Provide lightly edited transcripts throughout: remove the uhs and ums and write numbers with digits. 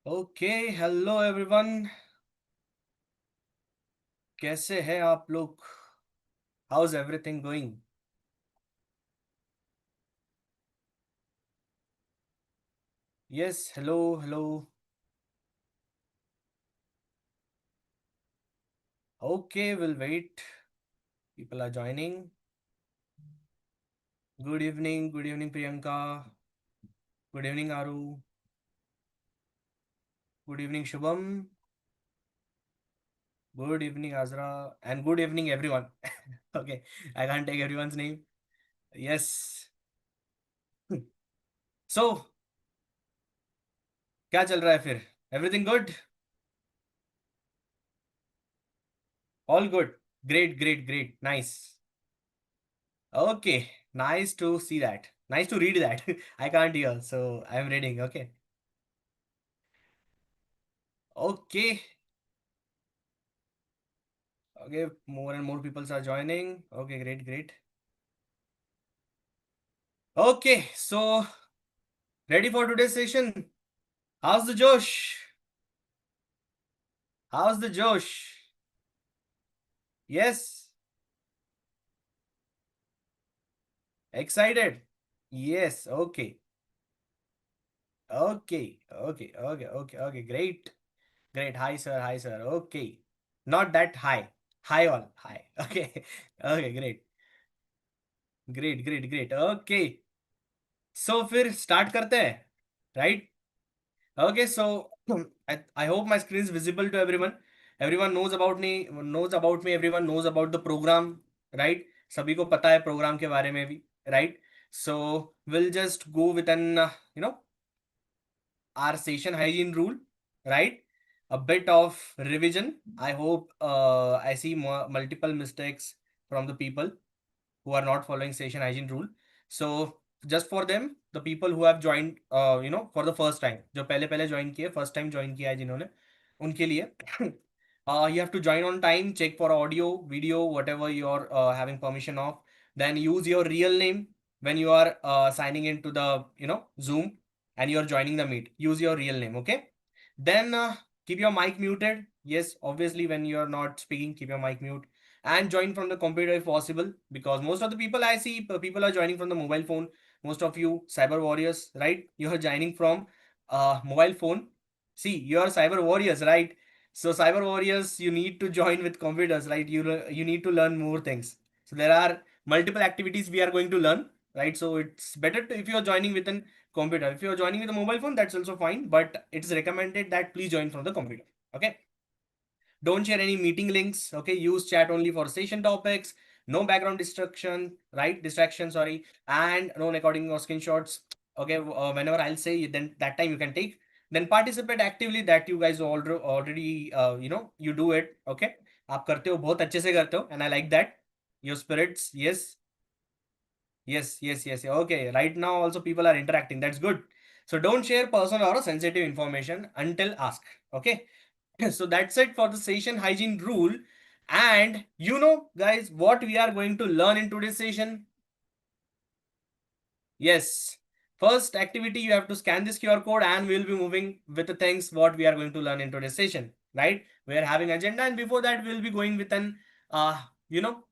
Okay, hello everyone. कैसे हैं आप लोग? How's everything going? Yes, hello, hello. Okay, we'll wait. People are joining. Good evening, Priyanka. Good evening, Aru. Good evening, Shubham. Good evening, Azra. And good evening, everyone. Okay, I can't take everyone's name. Yes. So, क्या चल रहा है फिर? Everything good? All good. Great, great, great. Nice. Okay, nice to see that. Nice to read that. I can't hear, so I'm reading. Okay. Okay. Okay, more and more people are joining. Okay, great, great. Okay, so ready for today's session? How's the Josh? How's the Josh? Yes, excited. Yes, okay. Okay, okay, okay, okay, okay. Great, great. Hi, sir. Hi, sir. Okay. Not that high. High all. High. Okay. Okay, great. Great, great, great. Okay. So फिर start करते हैं, right? Okay so I hope my screen is visible to everyone. Everyone knows about me, everyone knows about the program, right? सभी को पता है programme के बारे में भी, right? So we'll just go with an you know our session hygiene rule, right? A bit of revision. I hope I see multiple mistakes from the people who are not following station hygiene rule. So just for them, the people who have joined, for the first time, जो पहले पहले join किए, first time join किया है जिन्होंने, उनके लिए, you have to join on time, check for audio, video, whatever you're having permission of. Then use your real name when you are signing into the, Zoom and you're joining the meet. Use your real name, okay? Then keep your mic muted. Yes, obviously when you're not speaking, keep your mic mute and join from the computer if possible, because most of the people I see, people are joining from the mobile phone. Most of you cyber warriors, right? You are joining from mobile phone. See, you are cyber warriors, right? So cyber warriors, you need to join with computers, right? You need to learn more things. So there are multiple activities we are going to learn, right? So it's better if you are joining with an computer. If you are joining with a mobile phone, that's also fine, but it's recommended that please join from the computer. Okay. Don't share any meeting links. Okay, use chat only for session topics. No background distraction, right? Distraction, sorry, and no recording or screenshots. Okay, whenever I'll say, then that time you can take. Then participate actively. That you guys already you do it. Okay, आप करते हो बहुत अच्छे से करते हो, and I like that. Your spirits, yes, yes, yes, yes. Okay, right now also people are interacting. That's good. So don't share personal or sensitive information until asked. Okay. So that's it for the session hygiene rule. And guys, what we are going to learn in today's session? Yes. First activity, you have to scan this QR code and we'll be moving with the things what we are going to learn in today's session, right? We are having agenda, and before that we'll be going with an, uh, you know,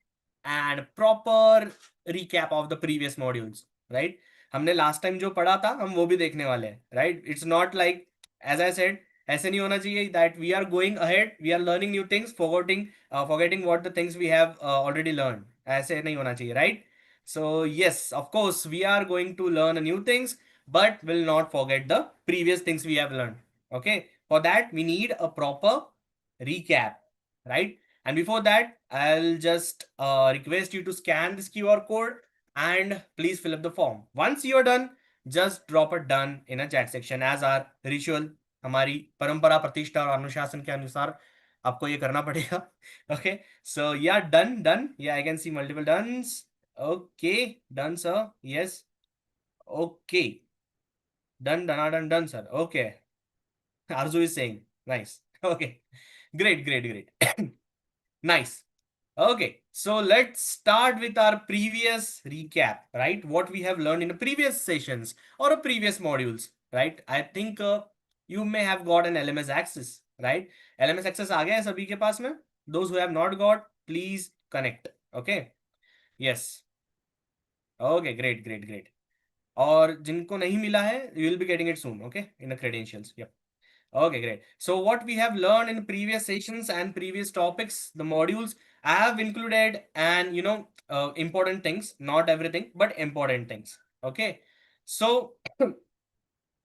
and proper recap of the previous modules, right? हमने last time जो पढ़ा था हम वो भी देखने वाले हैं, right? It's not like, as I said, ऐसे नहीं होना चाहिए that we are going ahead, we are learning new things, forgetting what the things we have already learned. ऐसे नहीं होना चाहिए, right? So yes, of course, we are going to learn new things, but will not forget the previous things we have learned. Okay. For that, we need a proper recap, right? And before that, I'll just request you to scan this QR code and please fill up the form. Once you're done, just drop it done in a chat section as our ritual. हमारी परंपरा प्रतिष्ठा और अनुशासन के अनुसार आपको ये करना पड़ेगा. Okay, so yeah, done. Yeah, I can see multiple dones. Okay, done, sir. Yes. Okay. Done, sir. Okay. Arzu is saying. Nice. Okay. Great. Nice. Okay. So let's start with our previous recap, right? What we have learned in the previous sessions or previous modules, right? I think you may have got an LMS access, right? LMS access आ गया है सभी के पास में? Those who have not got, please connect. Okay? Yes. Okay, great, great, great. और जिनको नहीं मिला है, you will be getting it soon, okay? In the credentials. Yep. Okay, great. So what we have learned in previous sessions and previous topics, the modules, I have included and important things, not everything, but important things. Okay. So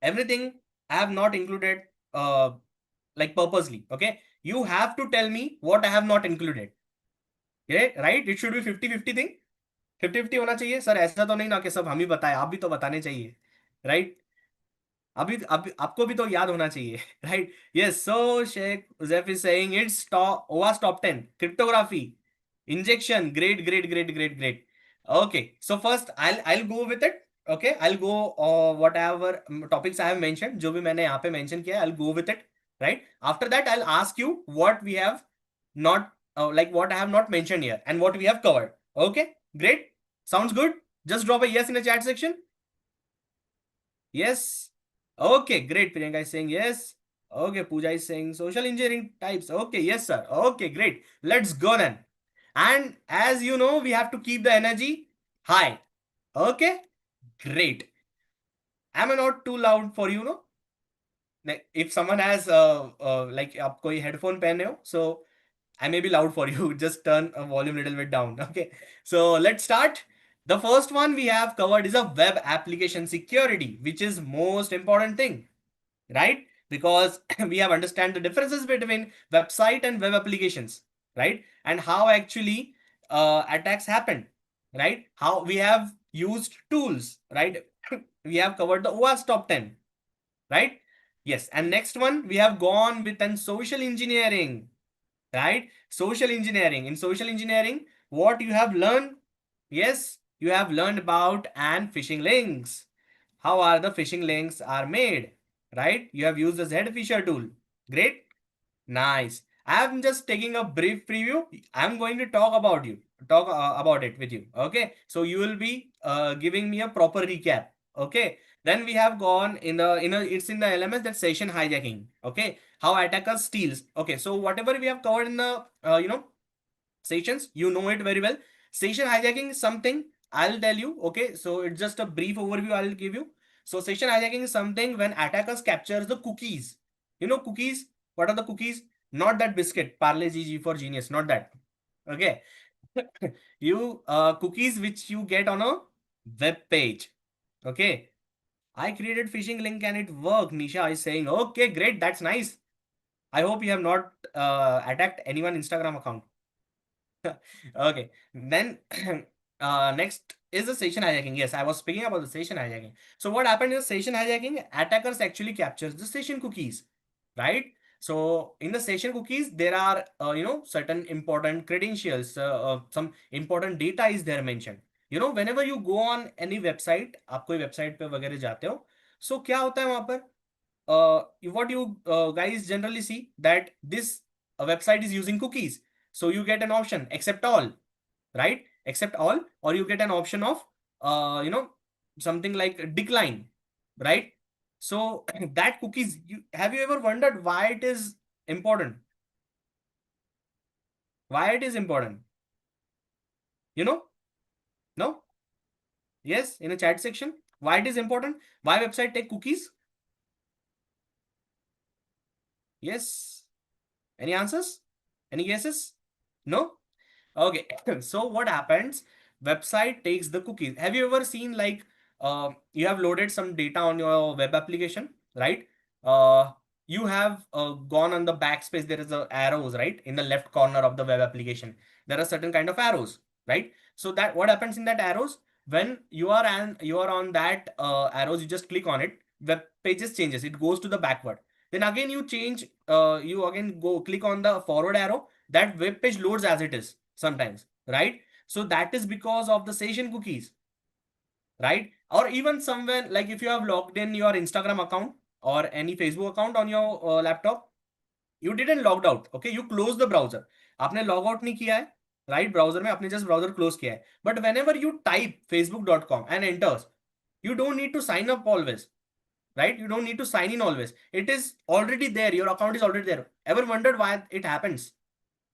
everything I have not included like purposely. Okay. You have to tell me what I have not included. Okay, right? It should be 50-50 thing. 50-50 होना चाहिए sir, ऐसा तो नहीं ना कि सब हम ही बताए, आप भी तो बताने चाहिए, राइट? अभी आपको भी तो याद होना चाहिए, right? Yes, so Sheikh Uzaif is saying it's top ओवास top 10 cryptography injection, great great great great great. Okay, so first I'll go with it. Okay, I'll go whatever topics I have mentioned, जो भी मैंने यहाँ पे mention किया I'll go with it, right? After that I'll ask you what we have not like what I have not mentioned here and what we have covered. Okay, great, sounds good. Just drop a yes in the chat section. Yes. Okay, great. Priyanka is saying yes. Okay, Pooja is saying social engineering types. Okay, yes, sir. Okay, great. Let's go then. And as you know, we have to keep the energy high. Okay, great. Am I not too loud for you, no? Like, if someone has like आप कोई headphone पहने हो, so I may be loud for you. Just turn a volume a little bit down. Okay. So let's start. The first one we have covered is a web application security, which is most important thing, right? Because we have understand the differences between website and web applications, right? And how actually attacks happen, right? How we have used tools, right? We have covered the OWASP top 10, right? Yes. And next one, we have gone with an social engineering, right? Social engineering. In social engineering, what you have learned? Yes, you have learned about and phishing links. How are the phishing links are made, right? You have used the Z Fisher tool. Great. Nice. I'm just taking a brief preview. I'm going to talk about it with you. Okay. So you will be giving me a proper recap. Okay. Then we have gone it's in the LMS, that session hijacking. Okay. How attackers steals. Okay. So whatever we have covered in the sessions, you know it very well. Session hijacking is something I'll tell you. Okay. So it's just a brief overview I'll give you. So session hijacking is something when attackers captures the cookies. You know cookies? What are the cookies? Not that biscuit, Parle G for Genius, not that. Okay. You cookies which you get on a web page. Okay. I created phishing link and it worked. Nisha is saying, okay, great, that's nice. I hope you have not attacked anyone Instagram account. Okay, then next is the session hijacking. Yes, I was speaking about the session hijacking. So what happened is session hijacking, attackers actually captures the session cookies, right? So in the session cookies, there are certain important credentials, some important data is there mentioned. Whenever you go on any website, आप कोई website पे वगैरह जाते हो, so क्या होता है वहां पर? What you guys generally see that this website is using cookies. So you get an option accept all, right? Accept all, or you get an option of something like decline, right? So that cookies, have you ever wondered why it is important? Why it is important? You know? No? Yes, in a chat section. Why it is important? Why website take cookies? Yes. Any answers? Any guesses? No? Okay. So what happens? Website takes the cookies. Have you ever seen like you have loaded some data on your web application, right? Uh, you have gone on the backspace. There is a arrows, right? In the left corner of the web application, there are certain kind of arrows, right? So that what happens in that arrows, when you are on that arrows, you just click on it. Web pages changes. It goes to the backward. Then again you change. You again go click on the forward arrow. That web page loads as it is sometimes, right? So that is because of the session cookies, right? Or even somewhere like if you have logged in your Instagram account or any Facebook account on your laptop, you didn't logged out. Okay, you close the browser. आपने log out नहीं किया है, right? Browser में आपने just browser close किया है. But whenever you type facebook.com and enters, you don't need to sign up always. right? You don't need to sign in always. It is already there. Your account is already there. Ever wondered why it happens?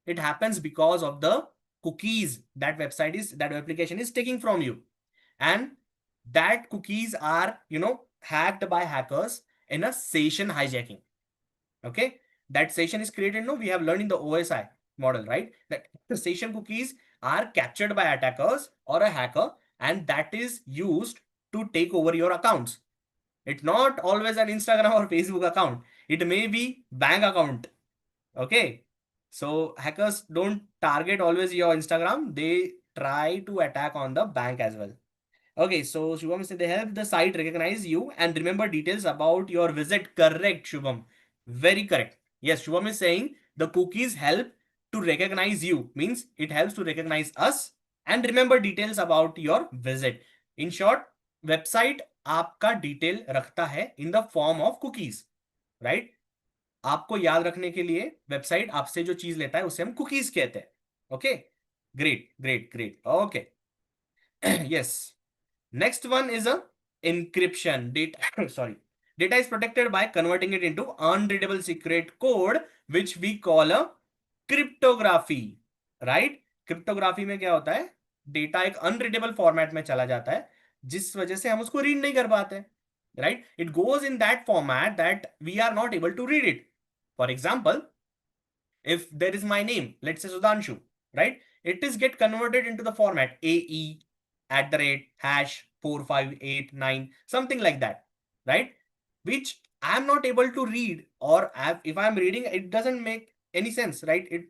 It happens because of the cookies that that application is taking from you. And that cookies are, hacked by hackers in a session hijacking. Okay. That session is created. No, we have learned in the OSI model, right? That the session cookies are captured by attackers or a hacker, and that is used to take over your accounts. It's not always an Instagram or Facebook account. It may be bank account. Okay. So hackers don't target always your Instagram. They try to attack on the bank as well. Okay, so Shubham said they help the site recognize you and remember details about your visit. Correct, Shubham. Very correct. Yes, Shubham is saying the cookies help to recognize you. Means it helps to recognize us and remember details about your visit. In short, website आपका detail रखता है in the form of cookies, right? आपको याद रखने के लिए website आपसे जो चीज लेता है उसे हम कुकीज कहते हैं. Okay, great great great. Okay, yes. Next one is a encryption. Data, sorry. Data is protected by converting it into unreadable secret code, which we call a cryptography. Right? Cryptography में क्या होता है? Data एक unreadable format में चला जाता है, जिस वजह से हम उसको रीड नहीं कर पाते. Right? It goes in that format that we are not able to read it. For example, if there is my name, let's say Sudhanshu, right? It is get converted into the format AE @ #4589, something like that, right? Which I am not able to read, or if I am reading, it doesn't make any sense, right? It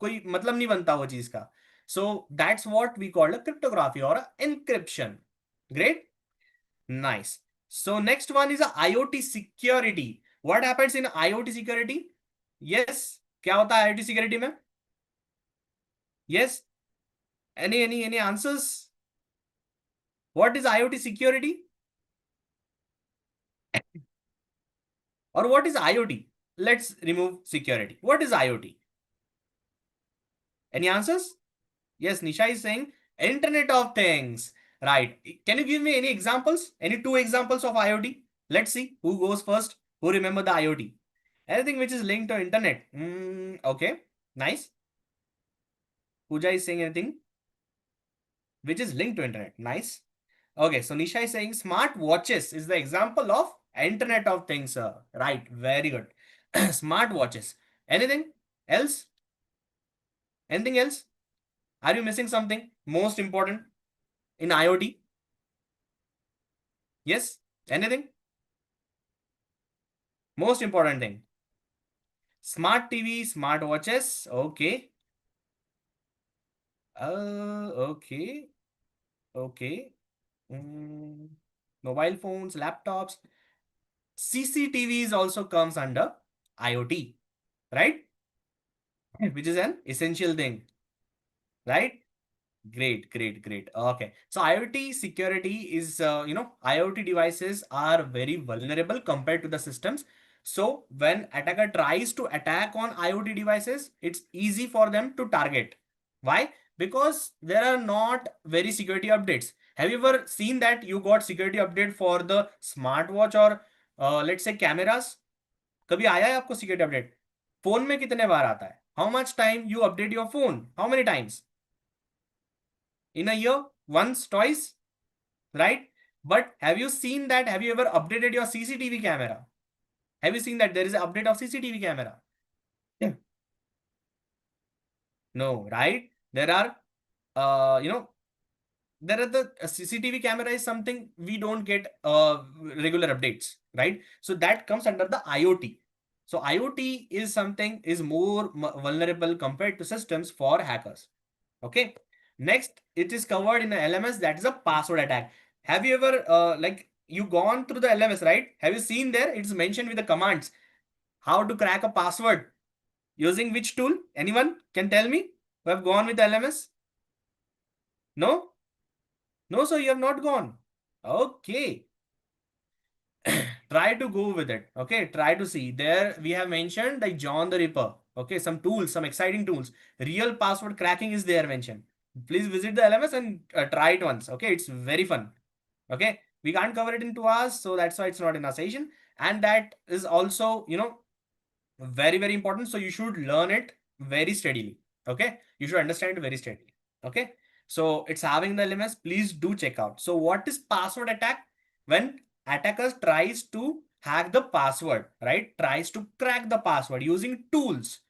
कोई मतलब नहीं बनता वो चीज का. So that's what we call a cryptography or a encryption. Great, nice. So next one is a IoT security. What happens in IoT security? Yes, क्या होता है IoT security में? Yes, any answers? What is IoT security? Or what is IoT? Let's remove security. What is IoT? Any answers? Yes, Nisha is saying Internet of Things. Right. Can you give me any examples? Any two examples of IoT? Let's see who goes first. Who remember the IoT? Anything which is linked to internet. Okay. Nice. Pooja is saying anything which is linked to internet. Nice. Okay, so Nisha is saying smart watches is the example of Internet of Things, sir. Right, very good. Smart watches. Anything else? Anything else? Are you missing something most important in IoT? Yes? Anything? Most important thing. Smart TV, smart watches. Okay. Okay. Okay. Mobile phones, laptops. CCTVs also comes under IoT, right? Which is an essential thing, right? Great, great, great. Okay. So IoT security is, IoT devices are very vulnerable compared to the systems. So when attacker tries to attack on IoT devices, it's easy for them to target. Why? Because there are not very security updates. Have you ever seen that you got security update for the smartwatch or let's say cameras? कभी आया है आपको security update? Phone में कितने बार आता है? How much time you update your phone? How many times? In a year? Once, twice? Right? But have you seen that? Have you ever updated your CCTV camera? Have you seen that there is an update of CCTV camera? Yeah. No, right? There are, there are the CCTV camera is something we don't get regular updates, right? So that comes under the IoT. So IoT is something is more vulnerable compared to systems for hackers. Okay. Next, it is covered in the LMS, that is a password attack. Have you ever you gone through the LMS, right? Have you seen there? It's mentioned with the commands how to crack a password using which tool? Anyone can tell me who have gone with the LMS? No? No, so you have not gone. Okay. Try to go with it. Okay, try to see. There we have mentioned like John the Ripper. Okay, some tools, some exciting tools. Real password cracking is there mentioned. Please visit the LMS and try it once. Okay, it's very fun. Okay, We can't cover it in 2 hours, so that's why it's not in our session. And that is also, very, very important. So you should learn it very steadily. Okay. You should understand it very steadily. Okay. So it's having the LMS. Please do check out. So what is password attack? When attackers tries to hack the password, right? Tries to crack the password using tools.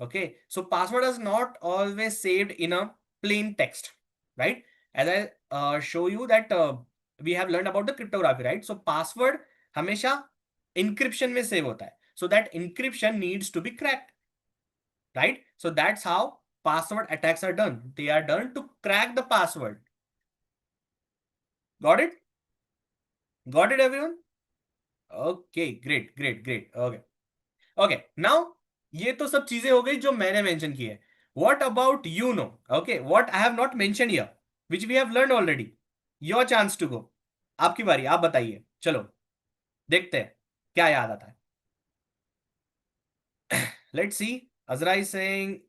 Okay. So password is not always saved in a plain text, right? As I show you that we have learned about the cryptography, right? So password हमेशा encryption में save होता है. So that encryption needs to be cracked, right? So that's how password attacks are done. They are done to crack the password. Got it? Got it, everyone? Okay, great, great, great. Okay. Okay. Now, ये तो सब चीजें हो गई जो मैंने mention की है. What about you know? Okay, what I have not mentioned here, which we have learned already. Your chance to go. आपकी बारी, आप बताइए. चलो, देखते हैं क्या याद आता है. Let's see. Azra is saying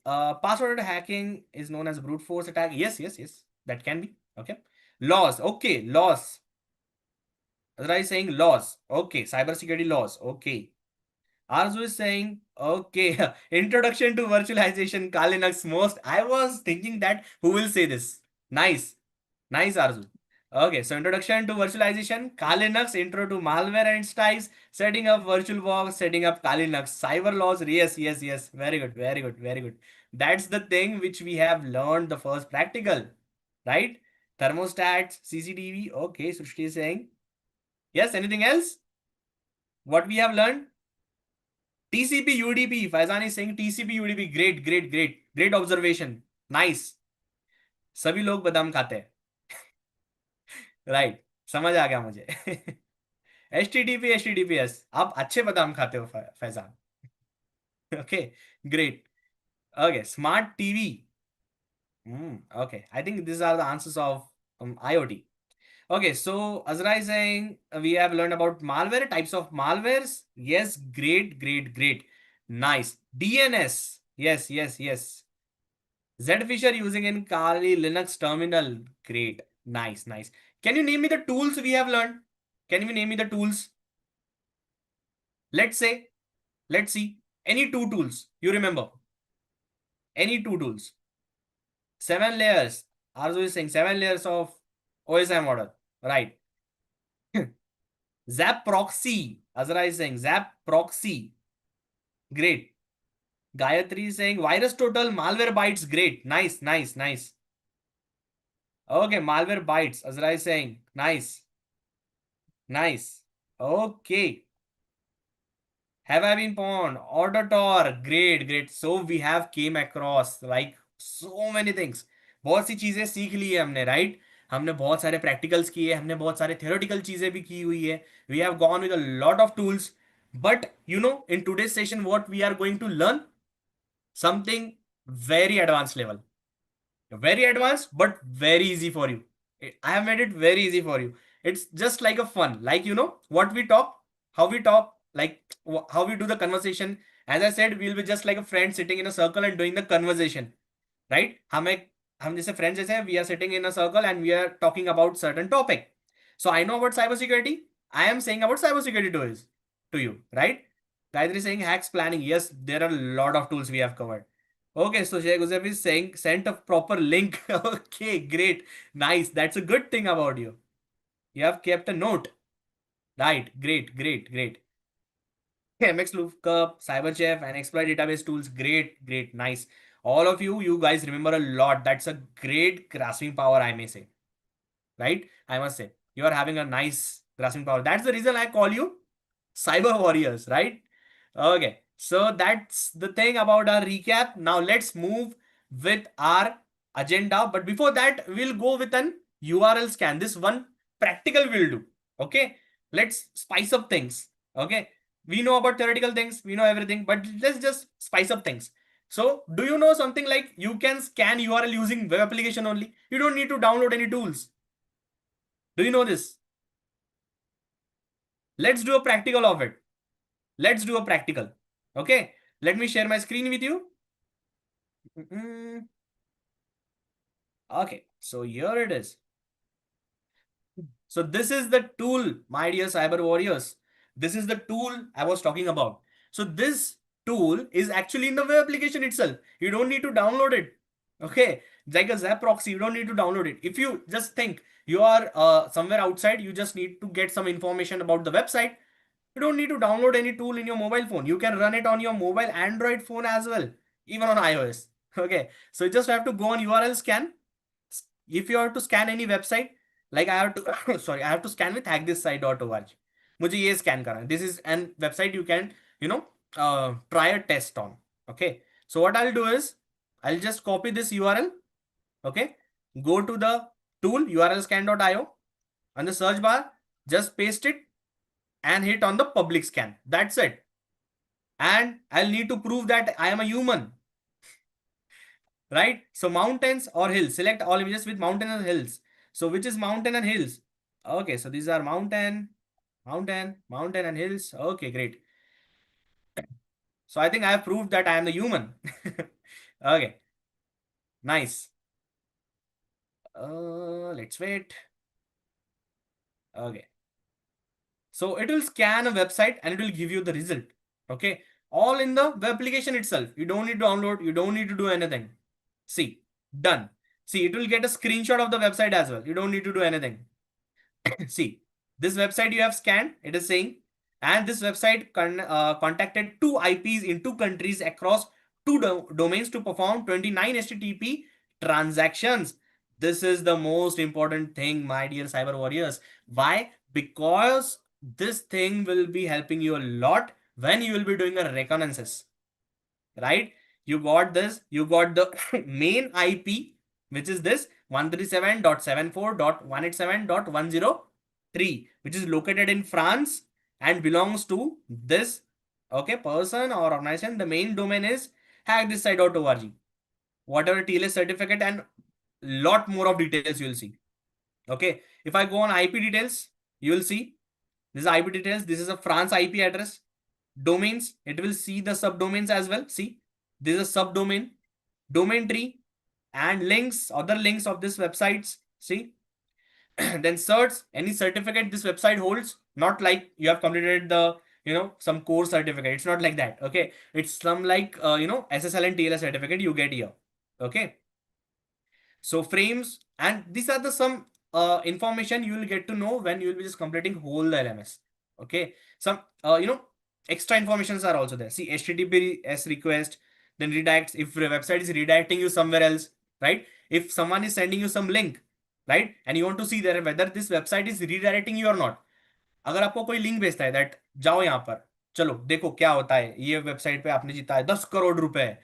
password hacking is known as brute force attack. Yes, yes, yes. That can be. Okay. Laws. Okay. Laws. Azra is saying laws. Okay. Cybersecurity laws. Okay. Arzu is saying, okay. Introduction to virtualization. Kalinux most. I was thinking that who will say this? Nice. Nice, Arzu. Okay, so introduction to virtualization, Kali Linux, intro to malware and styles, setting up VirtualBox, setting up Kali Linux, cyber laws. Yes, yes, yes. Very good, very good, very good. That's the thing which we have learned the first practical, right? Thermostats, CCTV. Okay, Srishti is saying. Yes, anything else? What we have learned? TCP UDP. Faizan is saying TCP UDP. Great, great, great. Great observation. Nice. सभी लोग बादाम खाते हैं. Right, समझ आ गया मुझे. HTTP आप अच्छे बादाम खाते हो Faizan. Okay, great. Okay, smart TV. Okay, I think these are the answers of IoT. Okay, so Azra is saying we have learned about malware, types of malwares. Yes, great, great, great. Nice. DNS. Yes, yes, yes. Zfisher using in Kali Linux terminal. Great. Nice, nice. Can you name me the tools we have learned? Can you name me the tools? Let's say, let's see. Any two tools you remember? Any two tools? 7 layers. Arzu is saying 7 layers of OSI model. Right. Zap proxy. Azra is saying Zap proxy. Great. Gayatri is saying virus total malware bytes. Great. Nice, nice, nice. Okay, malware bytes. Azra is saying nice. Nice. Okay. Have I been pawned? Auditor. Great, great. So we have came across like so many things. बहुत सी चीजें सीख ली है हमने, right? हमने बहुत सारे practicals किए, हमने बहुत सारे थियोरेटिकल चीजें भी की हुई है. We have gone with a lot of tools. But in today's session what we are going to learn something very advanced level. Very advanced, but very easy for you. I have made it very easy for you. It's just like a fun, like what we talk, how we talk, like how we do the conversation. As I said, we'll be just like a friend sitting in a circle and doing the conversation, right? हम जैसे friends जैसे हैं, we are sitting in a circle and we are talking about certain topic. So I know about cybersecurity. I am saying about cybersecurity to you, right? Gayatri is saying hacks planning. Yes, there are a lot of tools we have covered. Okay, so Sheikh Uzef is saying sent a proper link. Okay, great. Nice. That's a good thing about you. You have kept a note. Right. Great, great, great. MX Lookup, CyberChef, and exploit database tools. Great, great, nice. All of you, you guys remember a lot. That's a great grasping power, I may say. Right? I must say. You are having a nice grasping power. That's the reason I call you cyber warriors, right? Okay, so that's the thing about our recap. Now let's move with our agenda. But before that, we'll go with an URL scan. This one practical will do. Okay, let's spice up things. Okay, we know about theoretical things, we know everything, but let's just spice up things. So, do you know something like you can scan URL using web application only? You don't need to download any tools. Do you know this? Let's do a practical of it. Let's do a practical. Okay, let me share my screen with you. Okay, so here it is. So this is the tool, my dear cyber warriors. This is the tool I was talking about. So this tool is actually in the web application itself. You don't need to download it. Okay, like a Zap proxy, you don't need to download it. If you just think you are somewhere outside, you just need to get some information about the website. You don't need to download any tool in your mobile phone. You can run it on your mobile Android phone as well, even on iOS. Okay, so you just have to go on URL scan. If you have to scan any website, like I have to, sorry, I have to scan with hackthisSite.org. मुझे ये scan करना है. This is an website you can, try a test on. Okay, so what I'll do is I'll just copy this URL. Okay, go to the tool urlscan.io. On the search bar, just paste it and hit on the public scan. That's it. And I'll need to prove that I am a human, right? So mountains or hills, select all images with mountain and hills. So which is mountain and hills? Okay, so these are mountain and hills. Okay, great. So I think I have proved that I am the human. Okay, nice. Let's wait. Okay. So it will scan a website and it will give you the result. Okay. All in the web application itself. You don't need to download. You don't need to do anything. See, done. See, it will get a screenshot of the website as well. You don't need to do anything. See, this website you have scanned, it is saying, and this website contacted two IPs in two countries across two domains to perform 29 HTTP transactions. This is the most important thing, my dear cyber warriors. Why? Because this thing will be helping you a lot when you will be doing a reconnaissance, right? You got this, you got the main IP, which is this 137.74.187.103, which is located in France and belongs to this, okay, person or organization. The main domain is hackthisSite.org. Whatever TLS certificate and lot more of details you will see. Okay, if I go on IP details, you will see this is IP details. This is a France IP address. Domains, it will see the subdomains as well. See, this is a subdomain, domain tree, and links, other links of this websites. See, then search any certificate this website holds. Not like you have completed the some core certificate. It's not like that. Okay, it's some like SSL and TLS certificate you get here. Okay, so frames, and these are the some information you will get to know when you will be just completing whole the LMS. Okay, some extra informations are also there. See, HTTPS request, then redirects if the website is redirecting you somewhere else, right? If someone is sending you some link, right, and you want to see there whether this website is redirecting you or not. अगर आपको कोई link भेजता है that जाओ यहाँ पर, चलो देखो क्या होता है, ये वेबसाइट पे आपने जीता है 10 करोड़ रुपए,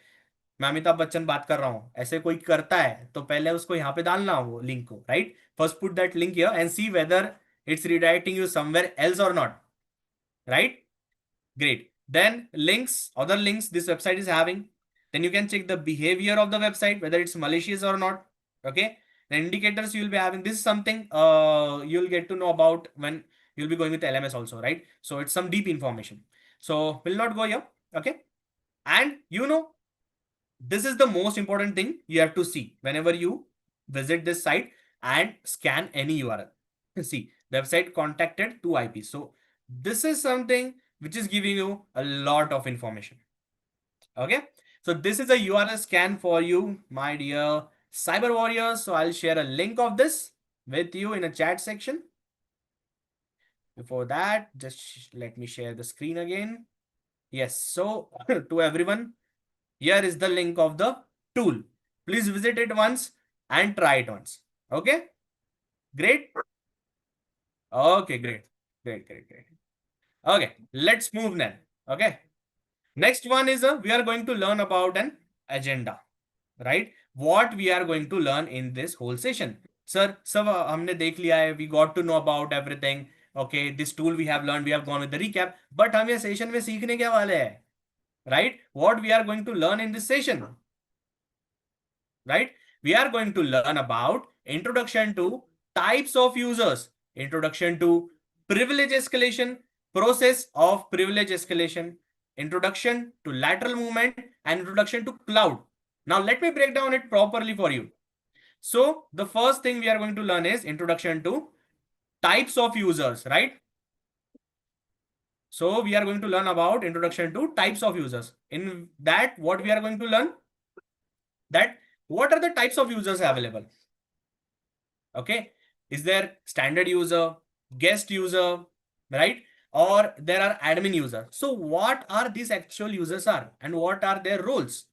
मैं अमिताभ बच्चन बात कर रहा हूं, ऐसे कोई करता है तो पहले उसको यहाँ पे डालना वो लिंक को, right? First put that link here and see whether it's redirecting you somewhere else और not, right? Great. Then links, other links this website is having. Then you can check the behavior of the website, whether it's malicious or not. Okay. The indicators you'll be having. This is something you'll get to know about when you'll be going with LMS also, right? So it's some deep information. So we'll not go here. Okay. And this is the most important thing you have to see whenever you visit this site and scan any URL. See, the website contacted two IPs. So this is something which is giving you a lot of information. Okay, so this is a URL scan for you, my dear cyber warriors. So I'll share a link of this with you in a chat section. Before that, just let me share the screen again. Yes, so to everyone, here is the link of the tool. Please visit it once and try it once. Okay, great. Okay, great. Okay, let's move now. Okay, next one is we are going to learn about an agenda, right? What we are going to learn in this whole session. Sir, सब हमने देख लिया है, we got to know about everything. Okay, this tool we have learned, we have gone with the recap. But हम ये session में सीखने क्या वाले हैं, right? What we are going to learn in this session, right? We are going to learn about introduction to types of users, introduction to privilege escalation, process of privilege escalation, introduction to lateral movement, and introduction to cloud. Now let me break down it properly for you. So the first thing we are going to learn is introduction to types of users, right? So we are going to learn about introduction to types of users. In that, what we are going to learn, that what are the types of users available? Okay, is there standard user, guest user, right? Or there are admin user. So what are these actual users are and what are their roles,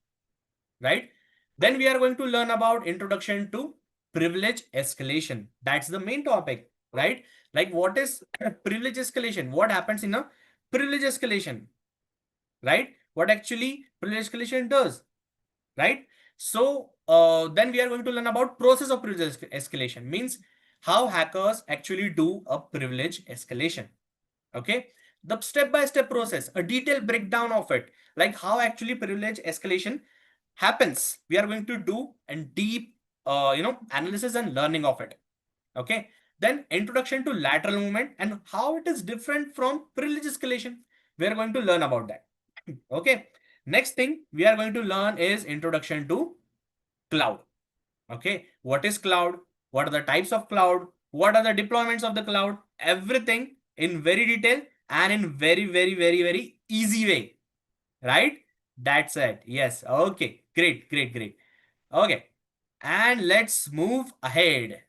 right? Then we are going to learn about introduction to privilege escalation. That's the main topic, right? Like what is privilege escalation? What happens in a privilege escalation, right? What actually privilege escalation does, right? So then we are going to learn about process of privilege escalation, means how hackers actually do a privilege escalation. Okay, the step-by-step process, a detailed breakdown of it, like how actually privilege escalation happens. We are going to do and deep analysis and learning of it. Okay, then introduction to lateral movement and how it is different from privilege escalation. We are going to learn about that. Okay, next thing we are going to learn is introduction to cloud. Okay, what is cloud? What are the types of cloud? What are the deployments of the cloud? Everything in very detail and in very easy way, right? That's it. Yes. Okay, great. Okay, and let's move ahead.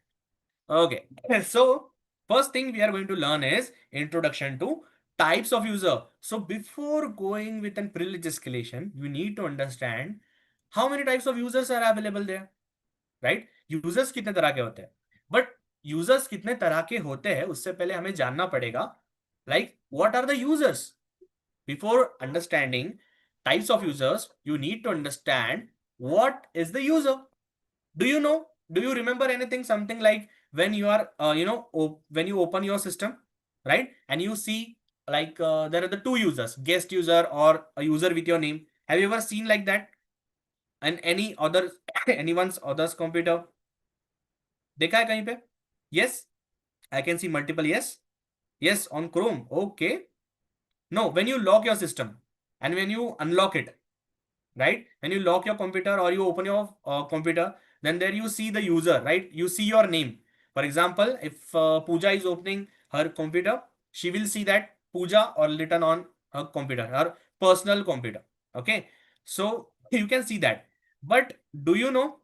Okay, so first thing we are going to learn is introduction to types of user. So before going with an privilege escalation, you need to understand how many types of users are available there, right? Users कितने तरह के होते हैं, but users कितने तरह के होते हैं उससे पहले हमें जानना पड़ेगा, like what are the users. Before understanding types of users, you need to understand what is the user. Do you know, do you remember anything, something like when you are when you open your system, right, and you see like there are the two users, guest user or a user with your name. Have you ever seen like that and any other anyone's other's computer? देखा है कहीं पे? Yes, I can see multiple. Yes, yes, on Chrome. Okay, no, when you lock your system and when you unlock it, right, when you lock your computer or you open your computer, then there you see the user, right, you see your name. For example, if Pooja is opening her computer, she will see that Pooja or written on her computer, her personal computer. Okay, so you can see that. But do you know,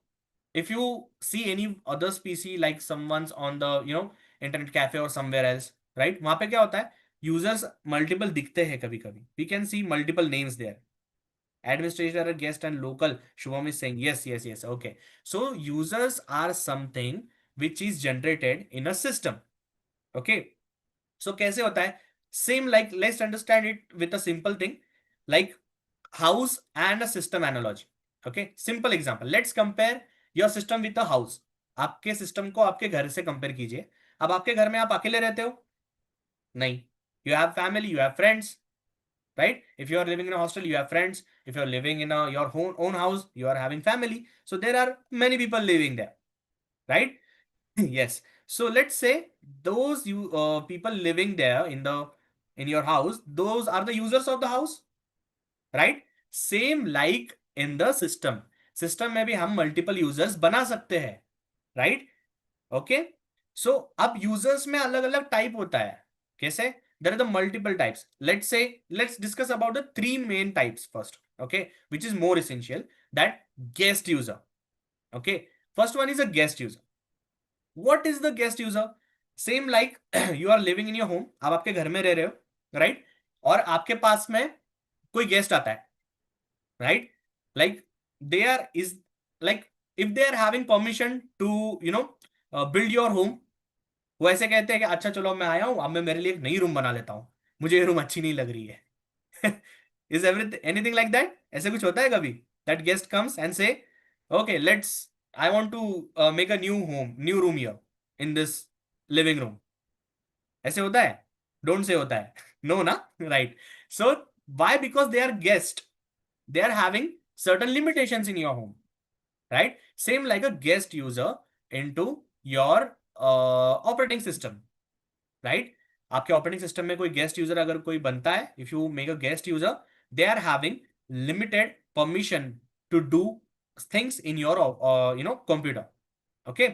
if you see any other PC, like someone's on the internet cafe or somewhere else, right, वहां पे क्या होता है, users multiple दिखते हैं कभी कभी. We can see multiple names there. Administrator, guest, and local. Shubham is saying yes. Okay. So users are something which is generated in a system. Okay. So कैसे होता है? Same, like let's understand it with a simple thing like house and a system analogy. Okay. Simple example. Let's compare your system with a house. आपके system को आपके घर से compare कीजिए. अब आपके घर में आप अकेले रहते हो? नहीं. You have family, you have friends, right? If you are living in a hostel, you have friends. If you're living in your own house, you are having family. So there are many people living there, right? Yes. So let's say those people living there in your house, those are the users of the house, right? Same like in the system. System में भी हम multiple users बना सकते हैं, right? Okay. So अब users में अलग अलग type होता है. कैसे? There are the multiple types. Let's discuss about the three main types first. Okay, which is more essential. That guest user. Okay, first one is a guest user. What is the guest user? Same like you are living in your home. आप आपके घर में रह रहे हो, right? और आपके पास में कोई गेस्ट आता है, right? Like there is, like if they are having permission to build your home, वो ऐसे कहते हैं कि अच्छा चलो मैं आया हूं, अब मैं मेरे लिए एक नई रूम बना लेता हूं, मुझे ये रूम अच्छी नहीं लग रही है. Is everything anything like that? ऐसे कुछ होता है कभी? That guest comes and say okay let's, I want to make a new room here in this living room. ऐसे होता है? डोंट से होता है. नो ना, right. So why? Because they are guest, they are having certain limitations in your home, right? Same like a guest user into your operating system, right? आपके operating system में कोई guest user अगर कोई बनता है, if you make a guest user, they are having limited permission to do things in your computer. Okay,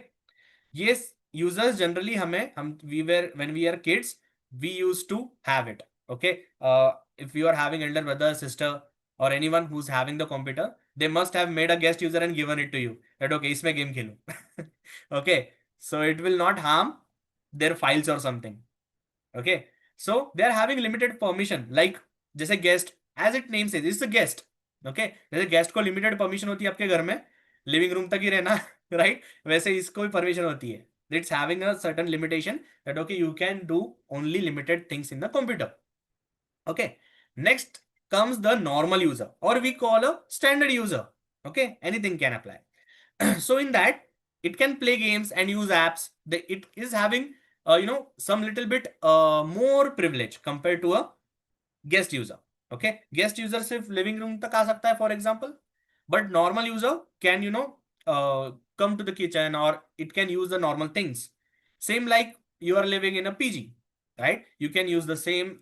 ये users generally हम we were when we are kids, we used to have it. Okay, if you are having elder brother, sister, or anyone who's having the computer, they must have made a guest user and given it to you that okay इसमें game Khelo. Okay, so it will not harm their files or something. Okay, so they are having limited permission, like जैसे guest, as it name says, it's a guest. Okay, जैसे guest को limited permission होती है आपके घर में, living room तक ही रहना, right? वैसे इसको भी परमिशन होती है. It's having a certain limitation that okay you can do only limited things in the computer. Okay, next comes the normal user, or we call a standard user. Okay, anything can apply. So in that, it can play games and use apps. It is having some little bit more privilege compared to a guest user. Okay, guest user सिर्फ living room तक आ सकता है, for example, but normal user can come to the kitchen, or it can use the normal things. Same like you are living in a PG, right? You can use the same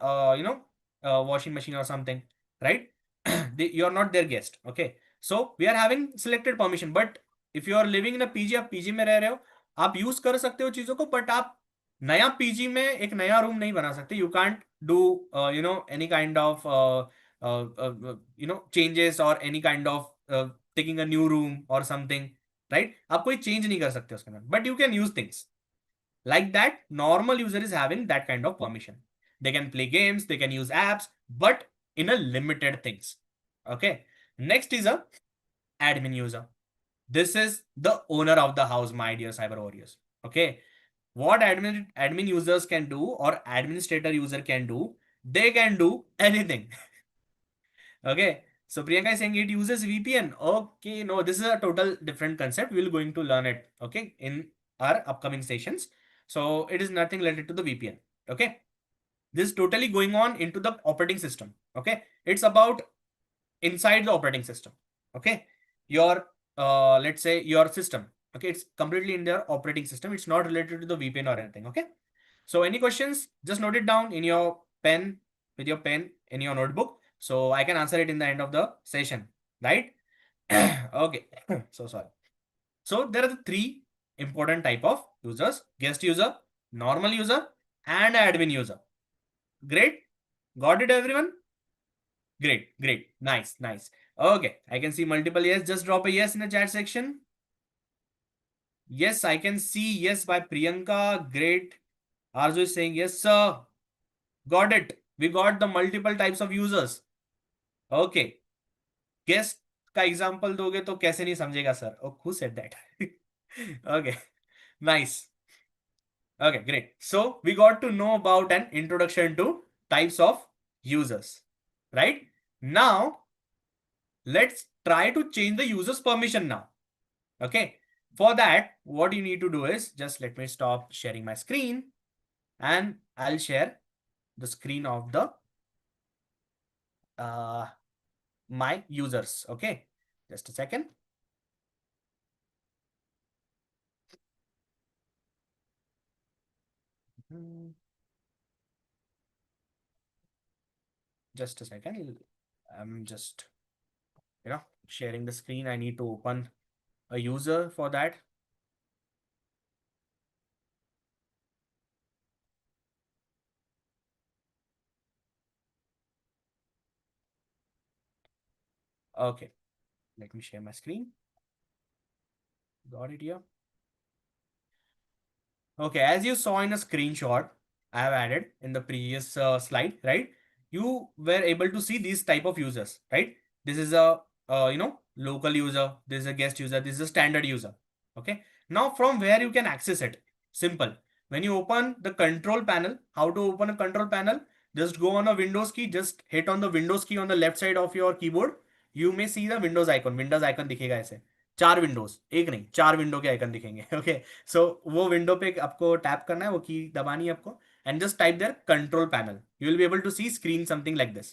washing machine or something, right? You are not their guest. Okay, so we are having selected permission, but if you are living in a PG, आप PG में रह रहे हो, आप use कर सकते हो चीजों को, बट आप नया पीजी में एक नया रूम नहीं बना सकते. You can't do any kind of changes, और any kind of taking a new room और समथिंग, राइट? आप कोई चेंज नहीं कर सकते उसके अंदर, but you can use things like that. Normal user is having that kind of permission. They can play games, they can use apps, but in a limited things. Okay, next is a admin user. This is the owner of the house, my dear cyber warriors. Okay, what admin users can do, or administrator user can do, they can do anything. Okay, so Priyanka is saying it uses VPN. Okay, no, this is a total different concept. We're going to learn it, okay, in our upcoming sessions. So it is nothing related to the VPN. Okay, this is totally going on into the operating system. Okay, it's about inside the operating system. Okay, your let's say your system. Okay, it's completely in their operating system. It's not related to the VPN or anything. Okay, so any questions, just note it down in your pen, with your pen in your notebook, so I can answer it in the end of the session, right? Okay, so sorry. So there are the three important type of users: guest user, normal user, and admin user. Great, got it everyone? Great, great, nice, nice. Okay, I can see multiple yes. Just drop a yes in the chat section. Yes, I can see yes by Priyanka. Great. Arzu is saying yes, sir. Got it. We got the multiple types of users. Okay. Guest का example दोगे तो कैसे नहीं समझेगा sir? Oh, who said that? Okay. Nice. Okay, great. So we got to know about an introduction to types of users, right? Now let's try to change the user's permission now. Okay. For that, what you need to do is just let me stop sharing my screen, and I'll share the screen of the my users. Okay, just a second. Just a second. I'm just sharing the screen. I need to open a user for that. Okay, let me share my screen. Got it here. Okay, as you saw in a screenshot I have added in the previous slide, right? You were able to see these type of users, right? This is a local user, this is a guest user, this is a standard user. Okay, now from where you can access it? Simple. When you open the control panel, how to open a control panel? Just go on a Windows key, just hit on the Windows key on the left side of your keyboard. You may see the Windows icon. Windows icon दिखेगा ऐसे. चार Windows, एक नहीं, चार window के icon दिखेंगे. Okay, सो वो window पे आपको टैप करना है, वो की दबानी है आपको, and just type there control panel. You will be able to see screen something like this.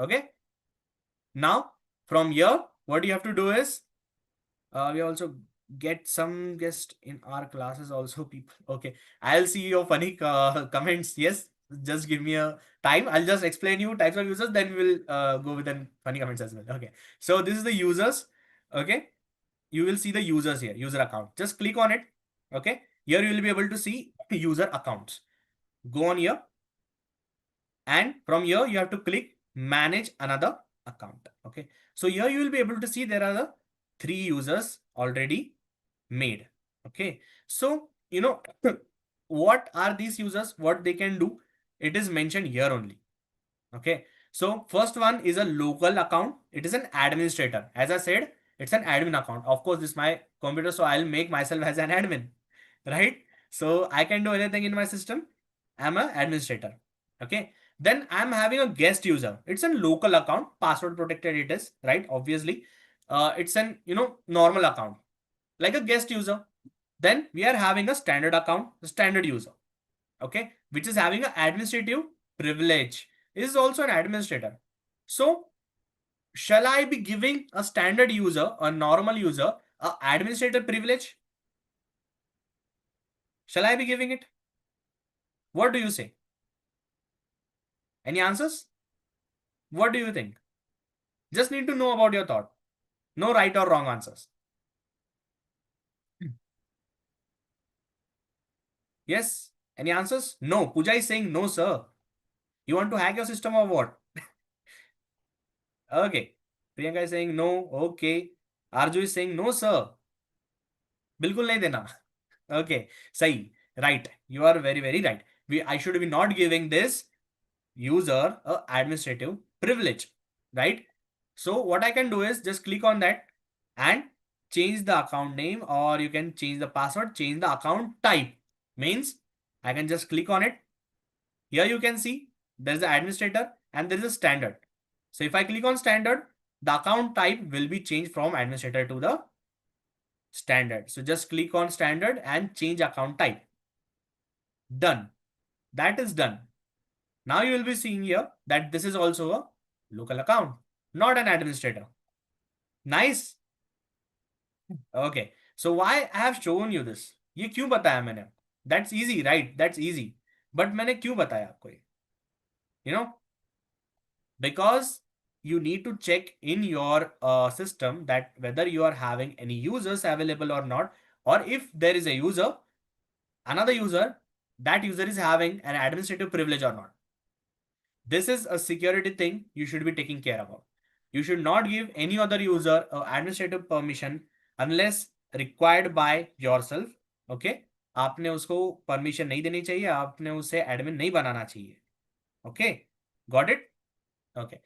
Okay, now from here what you have to do is we also get some guests in our classes also, people. Okay, I'll see your funny comments. Yes, just give me a time. I'll just explain you types of users, then we'll go with the funny comments as well. Okay, so this is the users. Okay, you will see the users here, user account. Just click on it. Okay, Here you will be able to see user accounts. Go on here, and from here you have to click manage another account. Okay, so here you will be able to see there are the 3 users already made. Okay, so what are these users, what they can do, it is mentioned here only. Okay, so first one is a local account. It is an administrator. As I said, it's an admin account. Of course, this is my computer, so I'll make myself as an admin, right? So I can do anything in my system. I'm an administrator. Okay, then I'm having a guest user. It's a local account, password protected it is, right? Obviously, it's an normal account like a guest user. Then we are having a standard account, standard user. Okay, which is having an administrative privilege. Is also an administrator. So shall I be giving a standard user, a normal user, a administrator privilege? Shall I be giving it? What do you say? Any answers? What do you think? Just need to know about your thought. No right or wrong answers. Yes? Any answers? No. Pooja is saying no, sir. You want to hack your system or what? Okay. Priyanka is saying no. Okay. Arju is saying no, sir. बिल्कुल नहीं देना. Okay. सही. Right. You are very, very right. I should be not giving this user a administrative privilege. Right? So what I can do is just click on that and change the account name, or you can change the password, change the account type. Means I can just click on it. Here you can see there's an administrator and there is a standard. So if I click on standard, the account type will be changed from administrator to the standard. So just click on standard and change account type. Done. That is done. Now you will be seeing here that this is also a local account, not an administrator. Nice. Okay. So why I have shown you this? ये क्यों बताया मैंने? That's easy, right? That's easy. But मैंने क्यों बताया आपको ये? You know, because you need to check in your system that whether you are having any users available or not, or if there is a user, another user, that user is having an administrative privilege or not. This is a security thing you should be taking care about. You should not give any other user administrative permission unless required by yourself. Okay, आपने उसको permission नहीं देनी चाहिए, आपने उसे admin नहीं बनाना चाहिए. Okay, got it? Okay,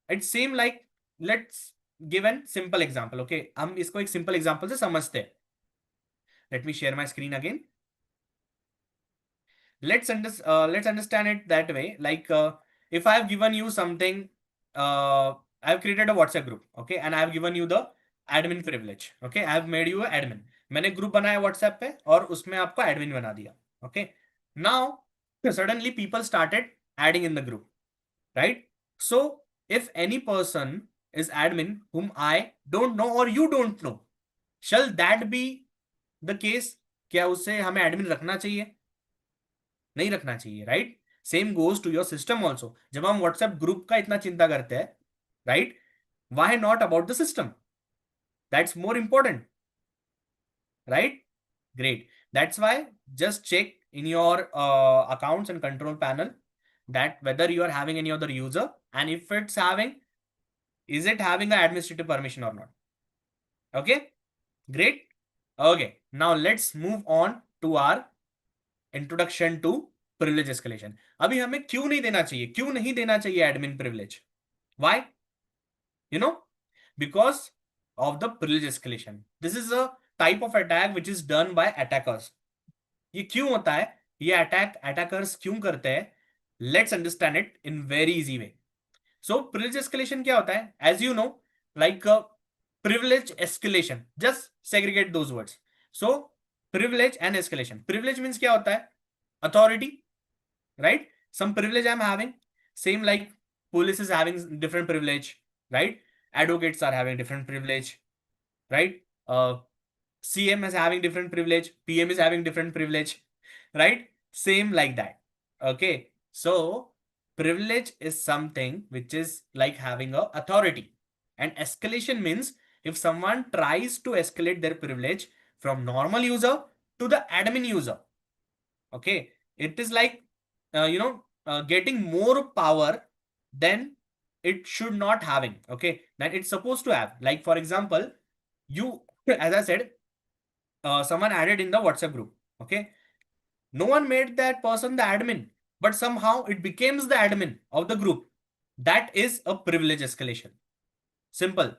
it seem like, let's give an simple example. Okay, हम इसको एक simple example से समझते हैं. Let me share my screen again. Let's understand it that way. Like if I have given you something, I have created a WhatsApp group, okay, and I have given you the admin privilege. Okay, I have made you a admin. मैंने group बनाया WhatsApp पे और उसमें आपको admin बना दिया. Okay, now suddenly people started adding in the group, right? So if any person is admin whom I don't know or you don't know, shall that be the case? क्या उसे हमें admin रखना चाहिए? नहीं रखना चाहिए, right? Same goes to your system also. जब हम व्हाट्सएप ग्रुप का इतना चिंता करते हैं, right, why not about the system? That's more important, right? Great. That's why just check in your accounts and control panel that whether you are having any other user, and if it's having, is it having an administrative permission or not? Okay, great. Okay, now let's move on to our introduction to privilege escalation. अभी हमें क्यों नहीं देना चाहिए, क्यों नहीं देना चाहिए admin privilege? Why? You know, because of the privilege escalation. This is a type of attack which is done by attackers. ये क्यों होता है, ये अटैकर्स क्यों करते हैं? Let's understand it in very easy way. So privilege escalation क्या होता है? As you know, like privilege escalation, just segregate those words. So privilege and escalation. Privilege means क्या होता है? Authority, right? Some privilege I'm having, same like police is having different privilege, right? Advocates are having different privilege, right? CM is having different privilege, PM is having different privilege, right? Same like that. Okay, so privilege is something which is like having a authority, and escalation means if someone tries to escalate their privilege from normal user to the admin user. Okay, it is like getting more power than it should not having. Okay, that it's supposed to have. Like for example, you as I said, someone added in the WhatsApp group. Okay, no one made that person the admin, but somehow it becomes the admin of the group. That is a privilege escalation. Simple.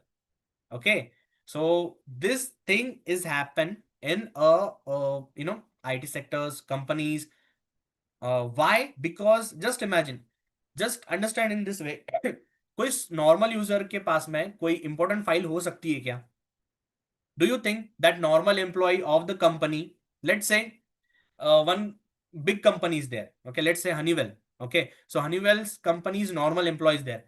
Okay, so this thing is happen in IT sectors, companies. Why? Because just imagine, just understand in this way. कोई normal user के पास में कोई important file हो सकती है क्या? Do you think that normal employee of the company, let's say one big company is there, okay, let's say Honeywell, okay, so Honeywell's company's normal employees there,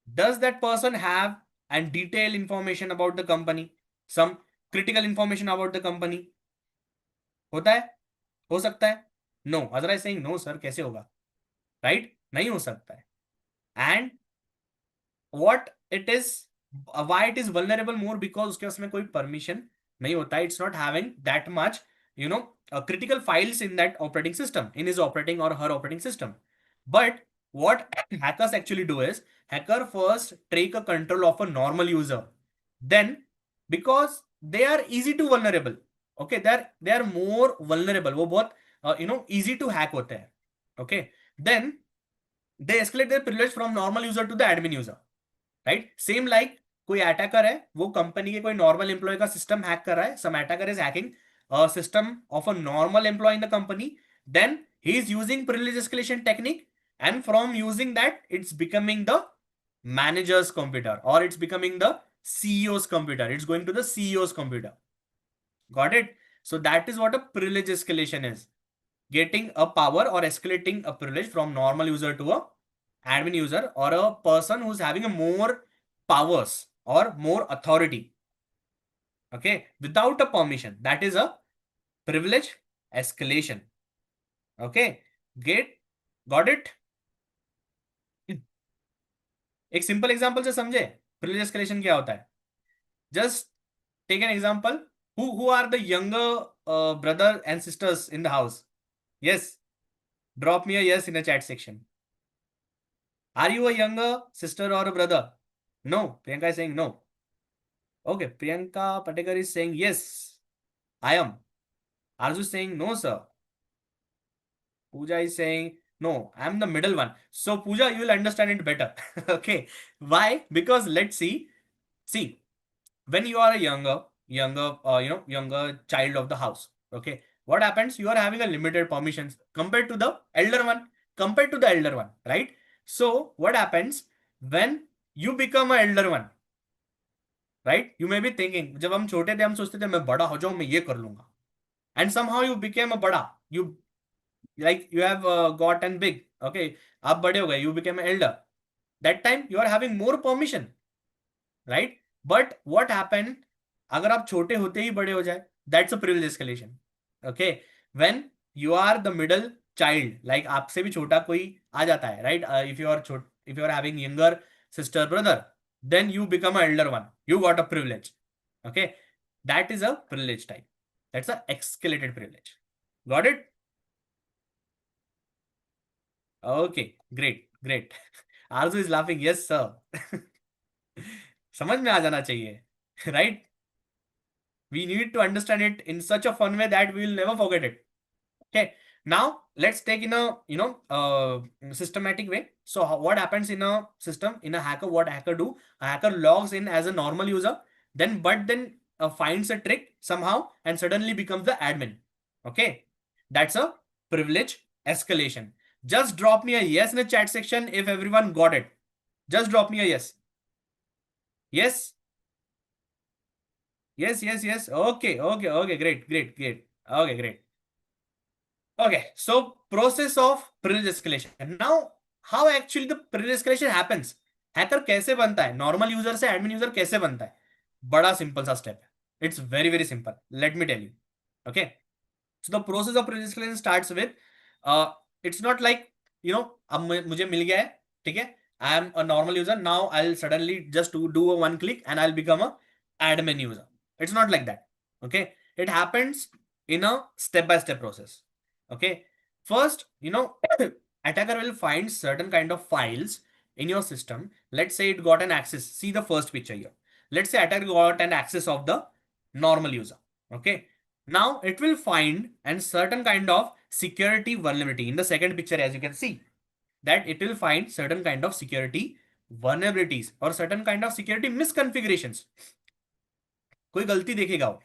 does that person have and detailed information about the company, some critical information about the company? होता है? हो सकता है? No, otherwise saying no sir, कैसे होगा? Right? नहीं हो सकता है. And what it is, why it is vulnerable more, because उसके उसमें कोई permission नहीं होता है. It's not having that much critical files in that operating system, in his operating or her operating system. But what hackers actually do is, hacker first take a control of a normal user, then because they are easy to vulnerable, okay, they are more vulnerable, वो बहुत easy to hack होते हैं. Okay, then they escalate their privilege from normal user to the admin user. Right, same like कोई attacker है, वो company के कोई normal employee का सिस्टम हैक कर रहा है. Some attacker is hacking system of a normal employee in the company, then he is using privilege escalation technique, and from using that it's becoming the manager's computer, और it's becoming the CEO's computer. It's going to the CEO's computer. Got it? So that is what a privilege escalation is. Getting a power or escalating a privilege from normal user to a admin user, or a person who's having a more powers or more authority, okay, without a permission. That is a privilege escalation. Okay, got it? एक simple example से समझे privilege escalation क्या होता है. Just take an example. Who are the younger brother and sisters in the house? Yes, drop me a yes in the chat section. Are you a younger sister or a brother? No. Priyanka is saying no. Okay, Priyanka Patekar is saying yes, I am. Arzu is saying no, sir. Pooja is saying no, I am the middle one. So Pooja, you will understand it better. Okay. Why? Because let's see. See, when you are a younger child of the house, okay, what happens? You are having a limited permissions compared to the elder one, right? So what happens when you become a elder one? Right, you may be thinking, जब हम छोटे थे हम सोचते थे मैं बड़ा हो जाऊं, मैं ये कर लूंगा, and somehow you became a बड़ा, you like you have got an big, okay, आप बड़े हो गए, you became elder, that time you are having more permission, right. But what happened अगर आप छोटे होते ही बड़े हो जाए, that's a privilege escalation. Okay, when you are the middle child, like आपसे भी छोटा कोई आ जाता है, right, if you are having younger sister, brother, then you become an elder one. You got a privilege. Okay, that is a privilege type. That's a escalated privilege. Got it? Okay, great. Arzu is laughing. Yes, sir. समझ में आ जाना चाहिए, right? We need to understand it in such a fun way that we will never forget it. Okay, now let's take in a systematic way. So what happens in a system, in a hacker, what hacker do? A hacker logs in as a normal user, then finds a trick somehow and suddenly becomes the admin. Okay, that's a privilege escalation. Just drop me a yes in the chat section if everyone got it. Just drop me a yes. Yes. Okay, great. Okay, great. Okay, so process of privilege escalation. Now, how actually the privilege escalation happens? Hacker कैसे बनता है, normal user से admin user कैसे बनता है? बड़ा simple सा step है. It's very very simple. Let me tell you. Okay, so the process of privilege escalation starts with, it's not like अब मुझे मिल गया है, ठीक है, I am a normal user, now I will suddenly just do one click and I will become a admin user. It's not like that. Okay, it happens in a step-by-step process. Okay. First, attacker will find certain kind of files in your system. Let's say it got an access. See the first picture here. Let's say attacker got an access of the normal user. Okay. Now it will find a certain kind of security vulnerability in the second picture, as you can see, that it will find certain kind of security vulnerabilities or certain kind of security misconfigurations. कोई गलती देखेगा वो.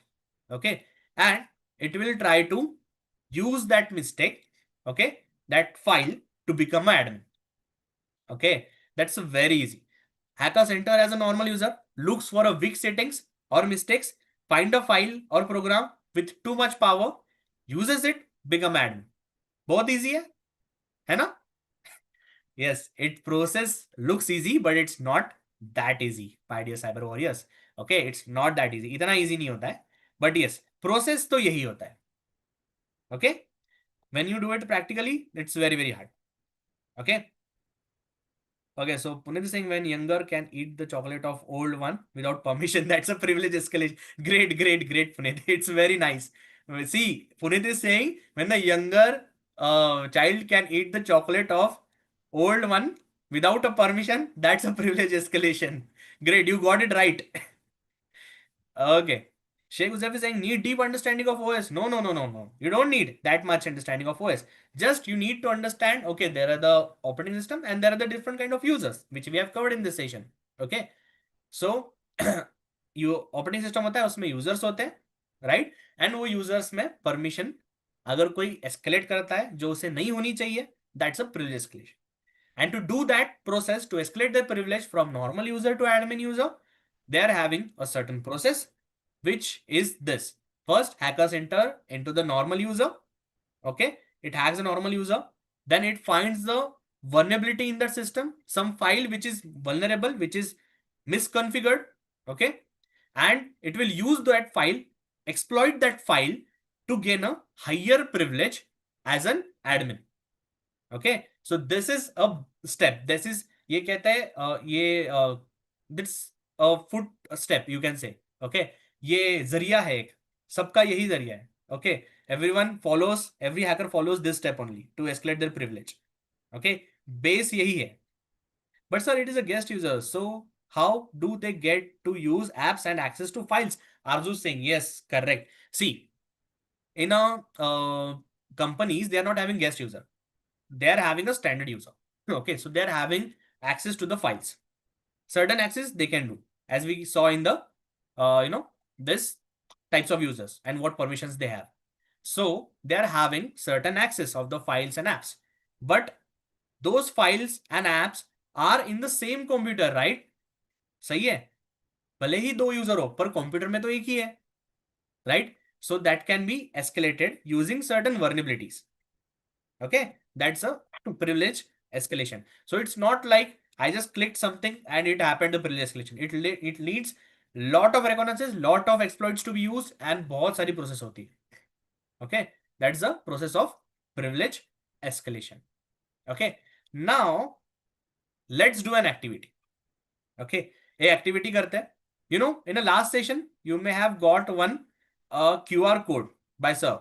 Okay. And it will try to use that mistake, okay, that file, to become an admin. Okay, that's very easy. Hacker Center as a normal user looks for a weak settings or mistakes, find a file or program with too much power, uses it, become admin. बहुत easy है ना? Yes, it process looks easy, but it's not that easy, my dear cyber warriors. Okay, it's not that easy. इतना easy नहीं होता है. But yes, process तो यही होता है. Okay, when you do it practically, it's very very hard. Okay. Okay, so Puneet is saying when younger can eat the chocolate of old one without permission, that's a privilege escalation. Great, great, great, Puneet. It's very nice. See, Puneet is saying when the younger child can eat the chocolate of old one without a permission, that's a privilege escalation. Great, you got it right. Okay. Sheikh Uzef is saying need deep understanding of OS. No, no, no, no, no. You don't need that much understanding of OS. Just you need to understand, okay, there are the operating system and there are the different kind of users, which we have covered in this session. Okay. So, you operating system होता है उसमें users होते हैं, right? And वो users में permission अगर कोई escalate करता है जो उसे नहीं होनी चाहिए, that's a privilege escalation. And to do that process, to escalate the privilege from normal user to admin user, they are having a certain process, which is this. First, hackers enter into the normal user. Okay, it hacks a normal user. Then it finds the vulnerability in that system, some file which is vulnerable, which is misconfigured. Okay, and it will use that file, exploit that file to gain a higher privilege as an admin. Okay, so this is a step. This is ये कहता है ये this a foot step you can say. Okay, ये जरिया है एक, सबका यही जरिया है. Okay, everyone follows, every hacker follows this step only to escalate their privilege. Okay, base यही है. But sir, it is a guest user, so how do they get to use apps and access to files? Arzu saying yes, correct. See, in a companies, they are not having guest user, they are having a standard user. Okay, so they are having access to the files. Certain access they can do, as we saw in the this types of users and what permissions they have. So they are having certain access of the files and apps, but those files and apps are in the same computer, right? सही है, भले ही दो user हो पर computer में तो एक ही है, right? So that can be escalated using certain vulnerabilities. Okay, that's a privilege escalation. So it's not like I just clicked something and it happened, the privilege escalation. It leads lot of reconnaissance, lot of exploits to be used and बहुत सारी process होती है. Okay, that's the process of privilege escalation. Okay, now let's do an activity. Okay, a activity करते हैं. In the last session you may have got one QR code by sir,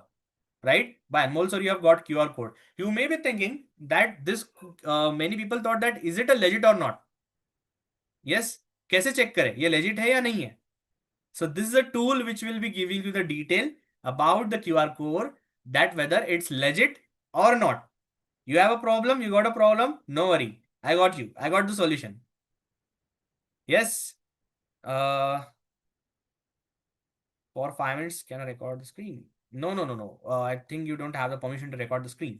right? By Anmol sir, you have got QR code. You may be thinking that this many people thought that is it a legit or not? Yes, कैसे check करें ये legit है या नहीं है? So this is a tool which will be giving you the detail about the QR code, that whether it's legit or not. You have a problem, you got a problem, no worry, I got you, I got the solution. Yes. For 5 minutes, can I record the screen? No, no, no, no. I think you don't have the permission to record the screen.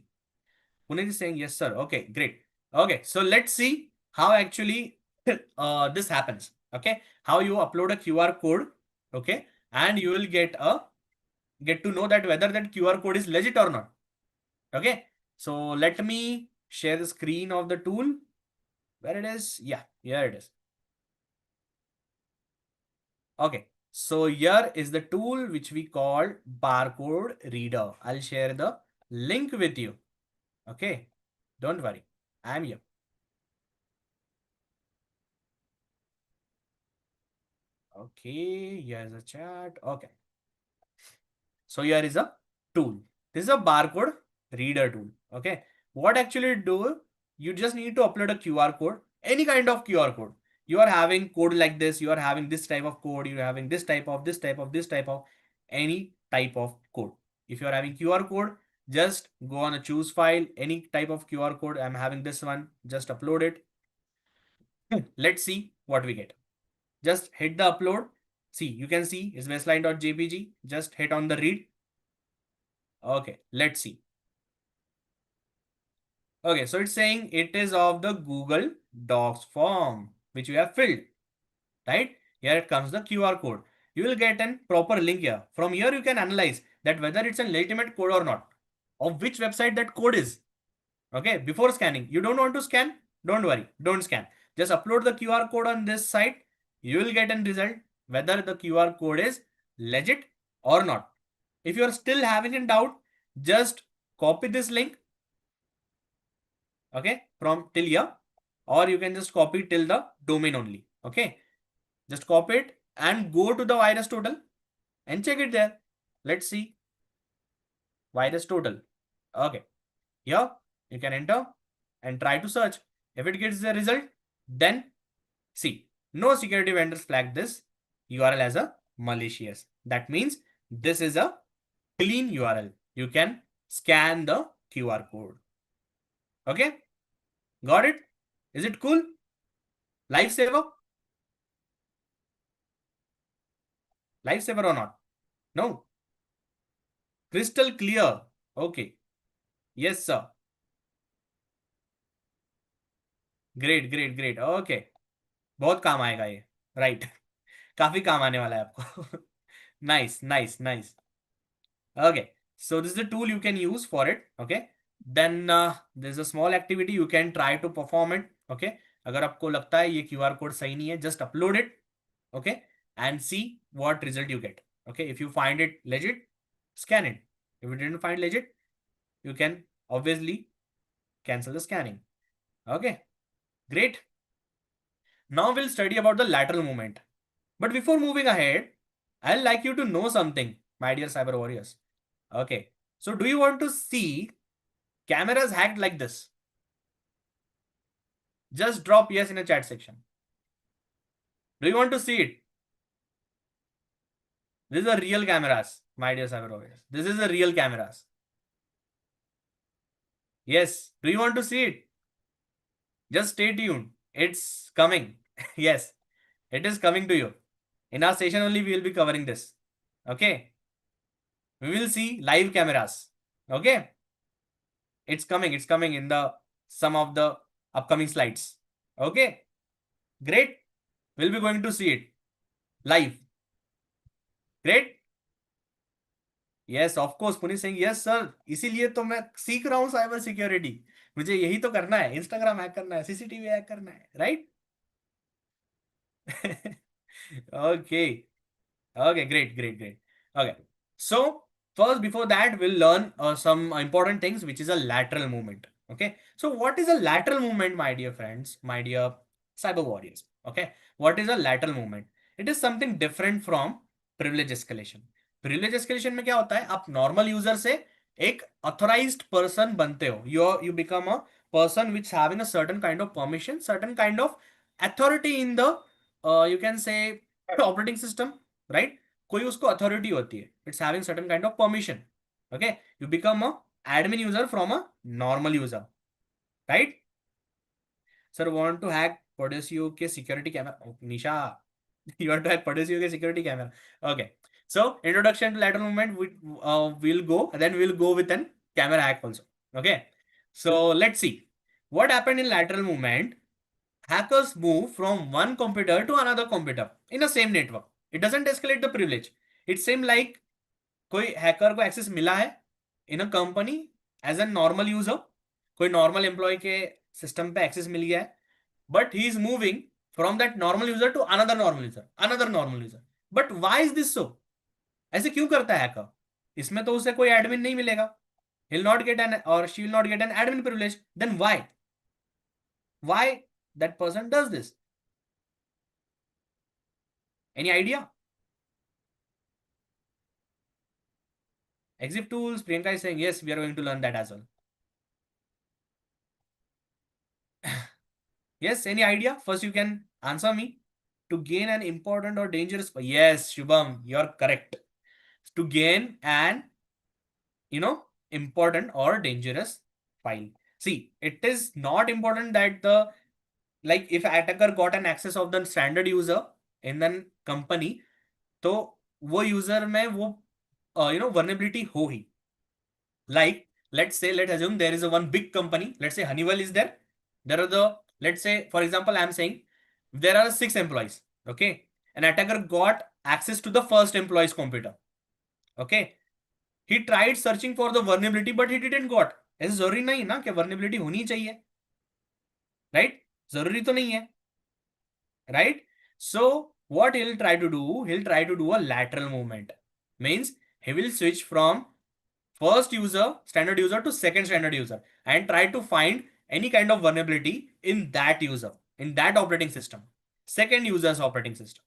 Puneet is saying yes, sir. Okay, great. Okay, so let's see how actually this happens. Okay, how you upload a QR code. Okay, and you will get to know that whether that QR code is legit or not. Okay, so let me share the screen of the tool. Where it is? Yeah, here it is. Okay, so here is the tool which we call barcode reader. I'll share the link with you. Okay, don't worry, I'm here. Okay, here's a chat. Okay, so here is a tool. This is a barcode reader tool. Okay. What actually do? You just need to upload a QR code, any kind of QR code. You are having code like this. You are having this type of code. You are having this type of, this type of, this type of, any type of code. If you are having QR code, just go on a choose file, any type of QR code. I'm having this one. Just upload it. Let's see what we get. Just hit the upload. See, you can see it's baseline.jpg. Just hit on the read. Okay, let's see. Okay, so it's saying it is of the Google Docs form, which you have filled, right? Here it comes the QR code. You will get a proper link here. From here, you can analyze that whether it's a legitimate code or not, of which website that code is. Okay, before scanning, you don't want to scan? Don't worry, don't scan. Just upload the QR code on this site. You will get a result whether the QR code is legit or not. If you are still having a doubt, just copy this link, okay, from till here, or you can just copy till the domain only. Okay, just copy it and go to the virus total and check it there. Let's see virus total. Okay, here you can enter and try to search. If it gets the result, then see, no security vendors flag this URL as a malicious. That means this is a clean URL. You can scan the QR code. Okay, got it? Is it cool? Lifesaver? Lifesaver or not? No. Crystal clear. Okay. Yes, sir. Great great great okay बहुत काम आएगा ये right काफी काम आने वाला है आपको nice nice nice okay so this is the tool you can use for it okay then there's a small activity you can try to perform it okay अगर आपको लगता है ये QR code सही नहीं है just upload it okay and see what result you get okay if you find it legit scan it if you didn't find legit you can obviously cancel the scanning okay great now we'll study about the lateral movement but before moving ahead I'd like you to know something my dear cyber warriors okay so do you want to see cameras hacked like this just drop yes in a chat section do you want to see it these are real cameras my dear cyber warriors this is a real cameras yes do you want to see it just stay tuned it's coming yes it is coming to you in our session only we will be covering this okay we will see live cameras okay it's coming in the some of the upcoming slides okay great we'll be going to see it live great yes of course Puneet Singh yes sir इसीलिए तो मैं सीख रहा हूँ cyber security मुझे यही तो करना है इंस्टाग्राम हैक करना है सीसीटीवी हैक करना है right okay okay great okay so first before that we'll learn some important things which is a lateral movement okay so what is a lateral movement my dear friends my dear cyber warriors okay what is a lateral movement it is something different from privilege escalation privilege escalation में क्या होता है आप normal user से एक authorized person बनते हो you become a person which having a certain kind of permission certain kind of authority in the you can say operating system right कोई उसको अथॉरिटी होती है it's having certain kind of permission okay you become a admin user from a normal user right sir want to hack पोडेसियो के security camera Nisha you want to hack Podecio के security camera okay so introduction to lateral movement we'll go and then we'll go with an camera hack also okay so let's see what happened in lateral movement hackers move from one computer to another computer in the same network it doesn't escalate the privilege it seems like कोई hacker को access मिला है in a company as an normal user कोई normal employee के system पे access मिल गया है but he is moving from that normal user to another normal user but why is this so ऐसे क्यों करता है हैकर इसमें तो उसे कोई एडमिन नहीं मिलेगा he'll not get an or she will not get an admin privilege then why that person does this any idea Exif tools, Priyanka is saying yes, we are going to learn that as well. Yes, any idea? First, you can answer me. To gain an important or dangerous. Yes, Shubham, you're correct. To gain an, important or dangerous file. See, it is not important that the, like, if attacker got an access of the standard user in the company, तो वो user में वो vulnerability हो ही. Like, let's assume there is a one big company. Let's say Honeywell is there. There are the, let's say, for example, I'm saying there are 6 employees. Okay. An attacker got access to the first employee's computer. Okay. He tried searching for the vulnerability, but he didn't got. ऐसे जरूरी नहीं ना कि vulnerability होनी चाहिए. Right? जरूरी तो नहीं है. Right? So what he'll try to do, he'll try to do a lateral movement. Means he will switch from first user, standard user to second standard user and try to find any kind of vulnerability in that user, in that operating system, second user's operating system.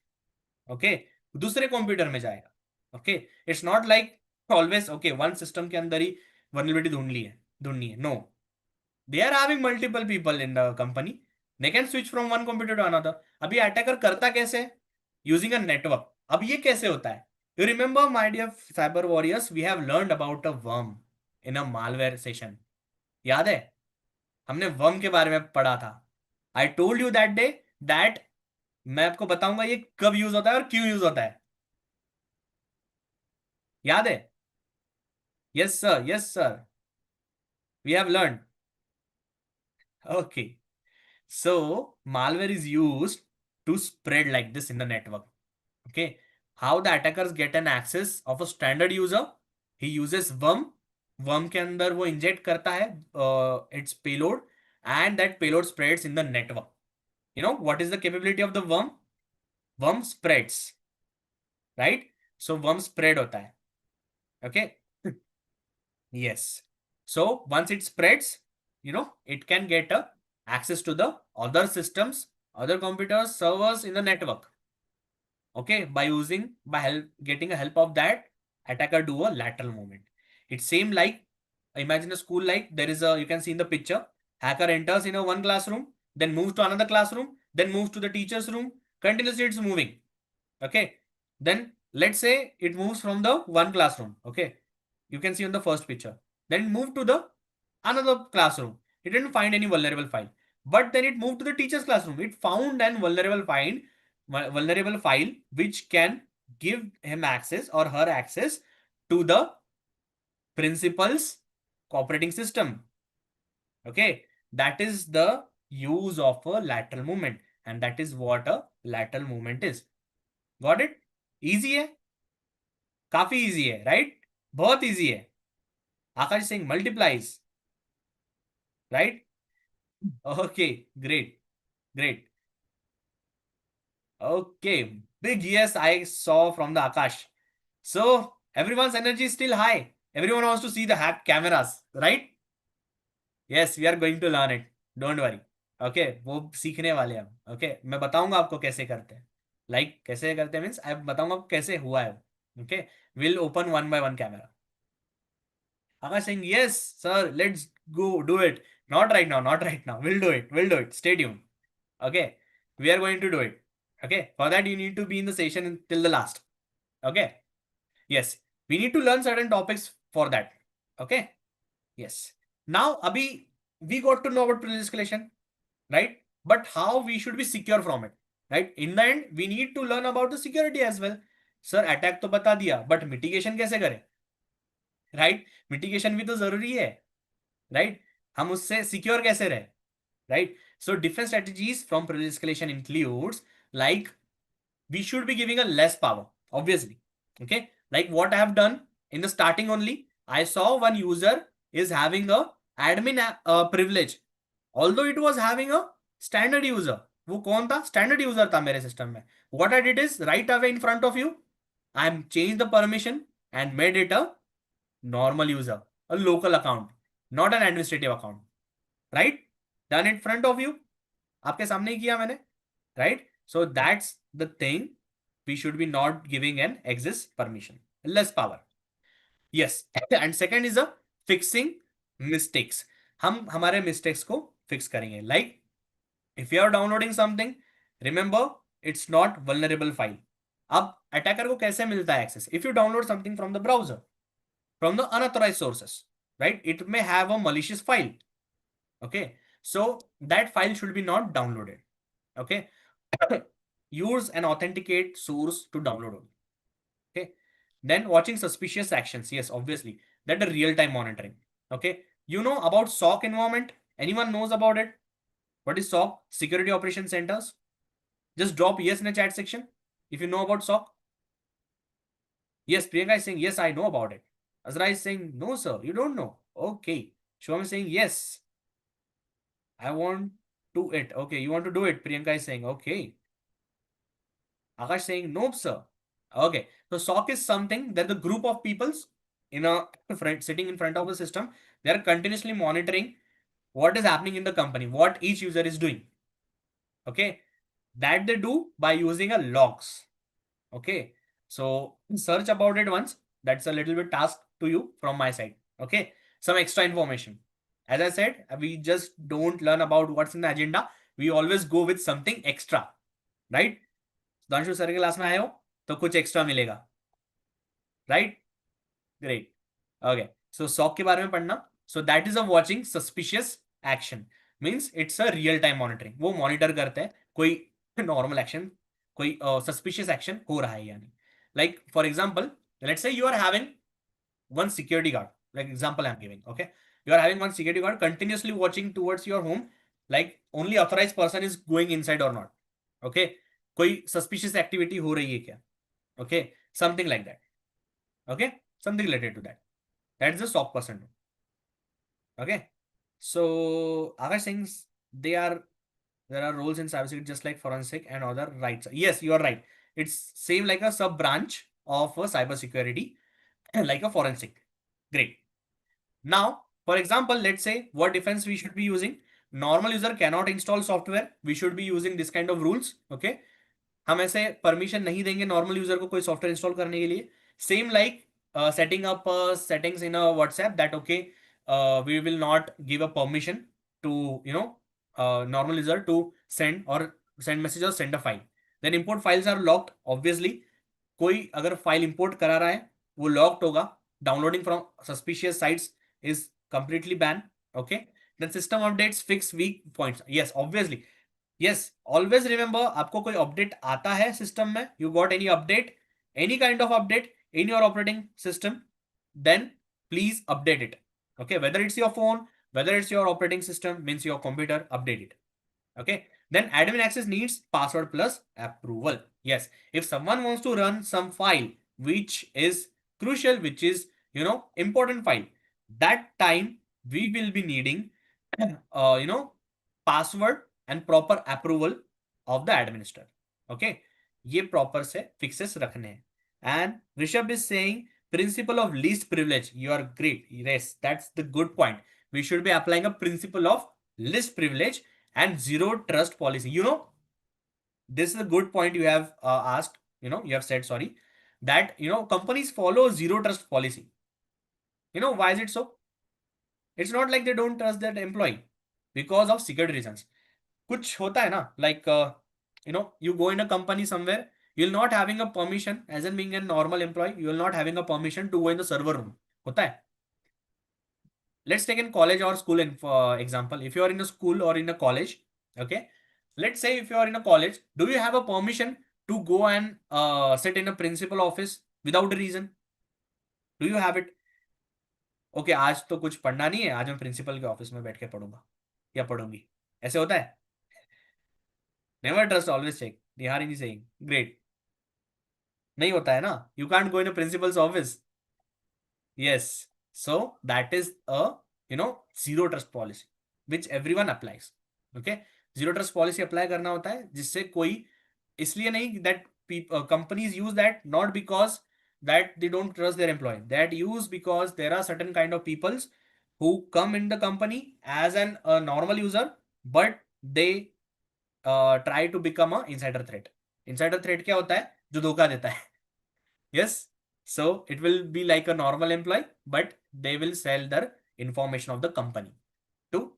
Okay, दूसरे computer में जाएगा. Okay, it's not like always okay one system के अंदर ही vulnerability ढूंढनी है. No, they are having multiple people in the company. They can switch from one computer to another. अभी attacker करता कैसे है? Using a network. अब ये कैसे होता है? You remember, my dear cyber warriors, we have learned about a worm in a malware session. याद है? हमने worm के बारे में पढ़ा था. I told you that day that मैं आपको बताऊंगा ये कब यूज होता है और क्यों यूज होता है. याद है? Yes sir, yes sir. We have learned. Okay. So malware is used to spread like this in the network. Okay. How the attackers get an access of a standard user? He uses worm. Worm के अंदर वो inject करता है its payload, and that payload spreads in the network. You know what is the capability of the worm? Worm spreads, right? So worm spread होता है. Okay. Yes. So once it spreads, it can get a access to the other systems, other computers, servers in the network. Okay, getting a help of that, attacker do a lateral movement. It seems like, imagine a school, like there is a, you can see in the picture, hacker enters in a one classroom, then moves to another classroom, then moves to the teacher's room, continuously it's moving. Okay, then let's say it moves from the one classroom. Okay, you can see on the first picture, then move to the another classroom. It didn't find any vulnerable file, but then it moved to the teacher's classroom. It found an vulnerable file which can give him access or her access to the principal's operating system. Okay, that is the use of a lateral movement, and that is what a lateral movement is. Got it? Easy है? काफी easy है, right? बहुत easy है. Akash is saying multiplies, right? Okay, great, great. Okay, big yes I saw from the Akash. So everyone's energy is still high. Everyone wants to see the hacked cameras, right? Yes, we are going to learn it. Don't worry. Okay, वो सीखने वाले हम. Okay, मैं बताऊंगा आपको कैसे करते हैं. Like कैसे करते हैं means I बताऊंगा आपको कैसे हुआ है. Okay, we'll open one by one camera. Akash saying yes, sir. Let's go do it. Not right now. Not right now. We'll do it. We'll do it. Stay tuned. Okay, we are going to do it. Okay, for that you need to be in the session till the last. Okay, yes, we need to learn certain topics for that. Okay, yes. Now, Abhi, we got to know about privilege escalation, right? But how we should be secure from it, right? In the end, we need to learn about the security as well. Sir, attack तो बता दिया, but mitigation कैसे करें? Right? Mitigation भी तो जरूरी है, right? हम उससे secure कैसे रहे? Right? So different strategies from privilege escalation includes, like, we should be giving a less power, obviously. Okay, like what I have done in the starting only, I saw one user is having a admin privilege, although it was having a standard user. वो कौन था? Standard user था मेरे system में. What I did is, right away in front of you, I changed the permission and made it a normal user, a local account, not an administrative account. Right? Done in front of you. आपके सामने ही किया मैंने. Right? So that's the thing. We should be not giving an access permission, less power. Yes and second is a fixing mistakes. हम हमारे mistakes को fix करेंगे. Like if you are downloading something, remember it's not vulnerable file. अब attacker को कैसे मिलता है access? If you download something from the browser, from the unauthorised sources, right, it may have a malicious file. Okay, so that file should be not downloaded. Okay. Use an authenticate source to download only. Okay. Then watching suspicious actions. Yes, obviously. That the real-time monitoring. Okay. You know about SOC environment? Anyone knows about it? What is SOC? Security Operation Centers. Just drop yes in the chat section if you know about SOC. Yes, Priyanka is saying yes, I know about it. Azra is saying no, sir, you don't know. Okay. Shubham is saying yes, I want to it. Okay, you want to do it. Priyanka is saying okay. Akash saying nope, sir. Okay, so SOC is something that the group of peoples in a front, sitting in front of the system, they are continuously monitoring what is happening in the company, what each user is doing. Okay, that they do by using a logs. Okay, so search about it once. That's a little bit task to you from my side. Okay, some extra information. As I said, we just don't learn about what's in the agenda. We always go with something extra, right? Danshu sir के class में आए हो तो कुछ extra मिलेगा, right? Great. Okay, so SOC के बारे में पढ़ना. So that is a watching suspicious action. Means it's a real time monitoring. वो मॉनिटर करते हैं कोई नॉर्मल एक्शन, कोई सस्पिशियस एक्शन हो रहा है या नहीं. Like for example, let's say you are having one security guard, like example I'm giving. Okay, you are having one security guard continuously watching towards your home, like only authorized person is going inside or not. Okay, कोई suspicious activity हो रही है क्या? Okay, something like that. Okay, something related to that. That's the SOC person. Okay, so other things, they are, there are roles in cybersecurity just like forensic and other rights. Yes, you are right. It's same like a sub branch of a cybersecurity, like a forensic. Great. Now, for example, let's say what defense we should be using. Normal user cannot install software. We should be using this kind of rules. Okay. हम ऐसे permission नहीं देंगे normal user को कोई software install करने के लिए. Same like setting up settings in a WhatsApp that okay, we will not give a permission to you know normal user to send और सेंड मैसेज और send a file. Then import files are locked obviously. कोई अगर file import करा रहा है वो locked होगा. Downloading from suspicious sites is completely ban. Okay, then system updates fix weak points. Yes obviously. Yes, always remember, आपको कोई update आता है सिस्टम में, you got any update, any kind of update in your operating system, then please update it. Okay, whether it's your phone, whether it's your operating system, means your computer, update it. Okay, then admin access needs password plus approval. Yes, if someone wants to run some file which is crucial, which is important file, that time we will be needing password and proper approval of the administrator. Okay, ये proper से fixes रखने हैं. And Rishabh is saying principle of least privilege. You are great. Yes, that's the good point. We should be applying a principle of least privilege and zero trust policy. This is a good point you have asked. You have said, sorry, that companies follow zero trust policy. Why is it so? It's not like they don't trust that employee because of security reasons. कुछ होता है ना, like you go in a company somewhere, you'll not having a permission as in being a normal employee, you'll not having a permission to go in the server room. होता है. Let's take in college or school in for example. If you are in a school or in a college, okay, let's say if you are in a college, do you have a permission to go and sit in a principal office without a reason? Do you have it? Okay, आज तो कुछ पढ़ना नहीं है, आज मैं principal के office में बैठ के पढ़ूंगा या पढ़ूंगी, ऐसे होता है? Never trust, always check. Nihar is saying great. नहीं होता है ना, you can't go in a principal's office. Yes, so that is a zero trust policy which everyone applies. Okay, zero trust policy apply करना होता है जिससे कोई, इसलिए नहीं that companies use that not because that they don't trust their employee, that use because there are certain kind of peoples who come in the company as an normal user, but they try to become a insider threat. Insider threat क्या होता है? जो धोखा देता है. Yes, So it will be like a normal employee, but they will sell their information of the company to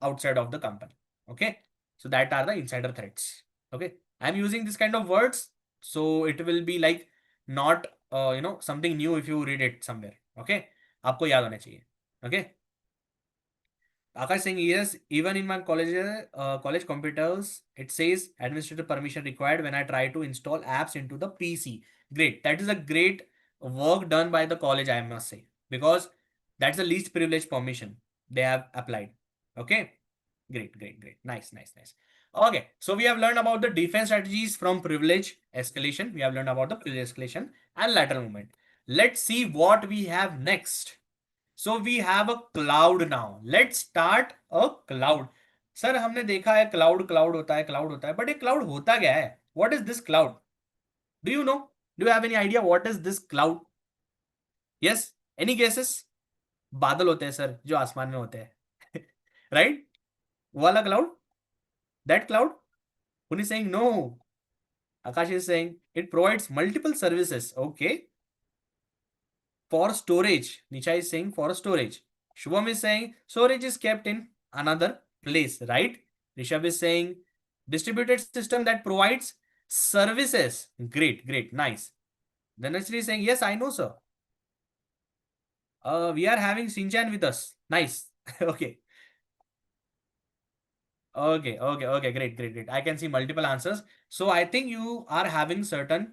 outside of the company. Okay. So that are the insider threats. Okay. I'm using this kind of words. So it will be like not, something new if you read it somewhere. Okay. आपको याद होना चाहिए. Okay. Akash saying yes, even in my college computers, it says administrator permission required when I try to install apps into the PC. Great. That is a great work done by the college, I must say, because that's the least privilege permission they have applied. Okay. Great, great, great. Nice, nice, nice. Okay. So we have learned about the defense strategies from privilege escalation. We have learned about the privilege escalation and lateral movement. Let's see what we have next. So we have a cloud now. Let's start a cloud. Sir हमने देखा है cloud cloud होता है cloud होता है but ये cloud होता क्या है what is this cloud do you know do you have any idea what is this cloud yes any guesses बादल होते हैं सर जो आसमान में होते हैं राइट वो वाला cloud that cloud Puni saying no Aakash is saying it provides multiple services okay for storage. Nisha is saying for storage. Shubham is saying storage is kept in another place, right? Rishabh is saying distributed system that provides services. Great, great, nice. Dhanasri is saying yes, I know, sir. We are having Sinchan with us. Nice. Okay. Okay, great, great, great. I can see multiple answers. So I think you are having certain,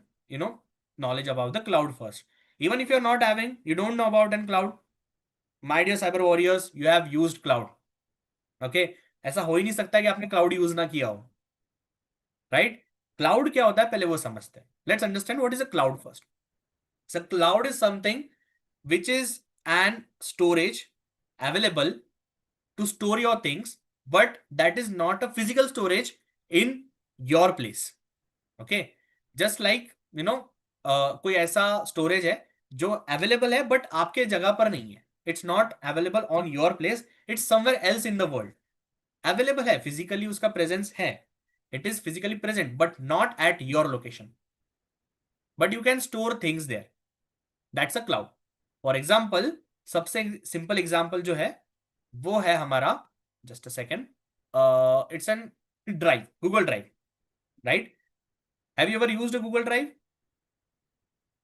knowledge about the cloud first. Even if you're not having, you don't know about an cloud, my dear cyber warriors, you have used cloud. Okay, ऐसा हो ही नहीं सकता कि आपने cloud use ना किया हो. Right cloud क्या होता है पहले वो समझते हैं. Let's understand what is a cloud first. So cloud is something which is an storage available to store your things, but that is not a physical storage in your place. Okay, just like कोई ऐसा storage है जो available है but आपके जगह पर नहीं है. It's not available on your place, it's somewhere else in the world. Available है फिजिकली, उसका प्रेजेंस है, it is physically present but not at your location, but you can store things there. That's a cloud. For example, सबसे simple example जो है वो है हमारा, just a second, it's an drive, Google drive. Right, have you ever used Google drive?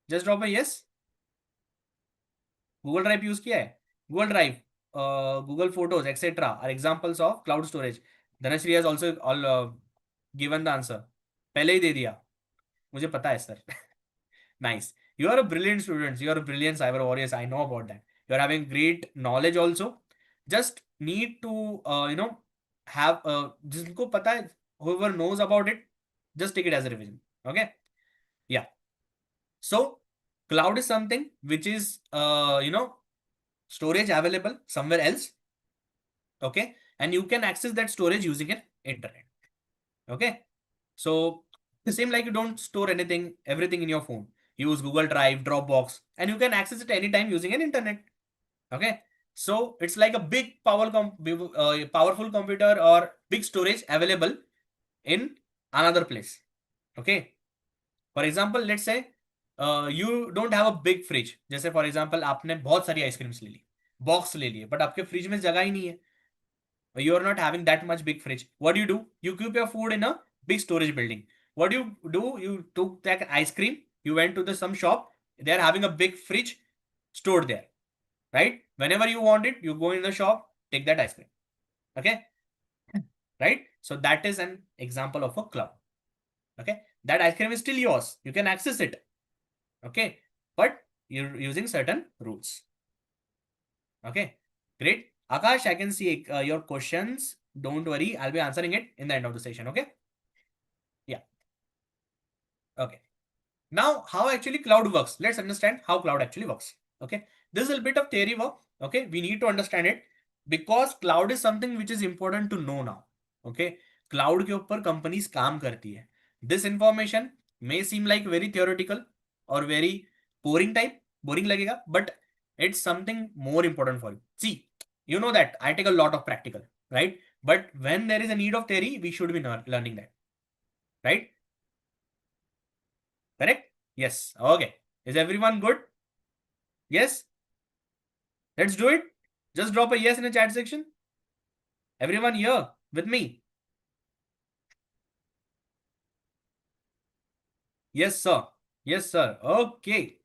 Just drop a yes. Google drive use किया है? Google drive, Google photos etcetera are examples of cloud storage. Dhanashree has also all given the answer. पहले ही दे दिया, मुझे पता है sir. Nice, you are a brilliant student, you are brilliant cyber warriors, I know about that. You are having great knowledge also. Just need to have, जिनको पता है, whoever knows about it, just take it as a revision. Okay, yeah. So cloud is something which is storage available somewhere else. Okay, and you can access that storage using an internet. Okay, so the same like you don't store everything in your phone. Use Google Drive, Dropbox, and you can access it anytime using an internet. Okay, so it's like a big powerful computer or big storage available in another place. Okay, for example let's say you don't have a big fridge. जैसे for example आपने बहुत सारी ice creams ले ली, box ले लिए, but आपके fridge में जगह ही नहीं है. You are not having that much big fridge. What do? You keep your food in a big storage building. What do? You took that ice cream, you went to some shop, they are having a big fridge stored there, right? Whenever you want it, you go in the shop, take that ice cream. Okay, right? So that is an example of a cloud. Okay, that ice cream is still yours, you can access it. Okay, but you're using certain rules. Okay, great. Akash, I can see your questions. Don't worry, I'll be answering it in the end of the session. Okay, yeah. Okay, now how actually cloud works, let's understand how cloud actually works. Okay, this is a bit of theory work. Okay, we need to understand it because cloud is something which is important to know now. Okay, cloud के ऊपर companies काम करती है. This information may seem like very theoretical or very boring लगेगा, but it's something more important for you. See, you know that I take a lot of practical, right? But when there is a need of theory, we should be learning that, right? Correct? Yes. Okay. Is everyone good? Yes? Let's do it. Just drop a yes in the chat section. Everyone here with me? Yes, sir. Yes, sir. Okay.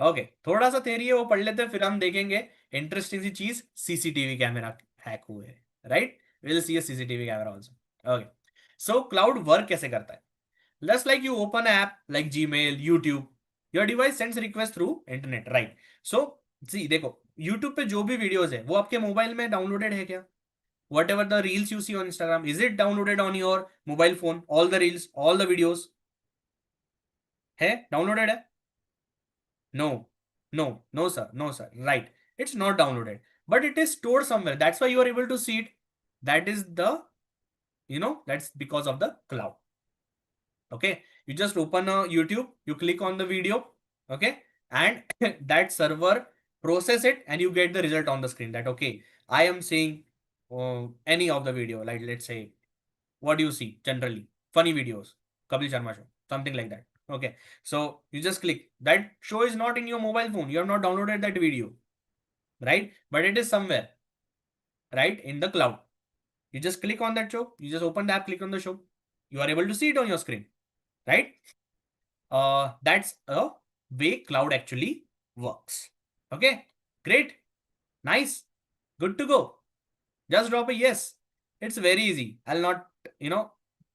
Okay, थोड़ा सा theory है वो पढ़ लेते हैं, फिर हम देखेंगे इंटरेस्टिंग सी चीज, सीसीटीवी कैमरा हैक हुए, राइट? Will see CCTV camera also. Okay, so cloud work कैसे करता है? Just like you open app like Gmail, YouTube, your device sends request through internet, right? So see देखो, यूट्यूब पे जो भी वीडियोस है वो आपके मोबाइल में डाउनलोडेड है क्या? Whatever the reels you see on Instagram, is it downloaded on your mobile phone? All the reels, all the videos है डाउनलोडेड है? No, no, sir, no, sir. Right. It's not downloaded, but it is stored somewhere. That's why you are able to see it. That is the, that's because of the cloud. Okay. You just open a YouTube, you click on the video, okay, and that server process it and you get the result on the screen that, okay, I am seeing any of the video, like let's say, what do you see generally? Funny videos, Kapil Sharma show, something like that. Okay, so you just click. That show is not in your mobile phone. You have not downloaded that video, right? But it is somewhere, right, in the cloud. You just click on that show. You just open the app, click on the show. You are able to see it on your screen, right? That's a way cloud actually works. Okay, great, nice, good to go. Just drop a yes. It's very easy. I'll not,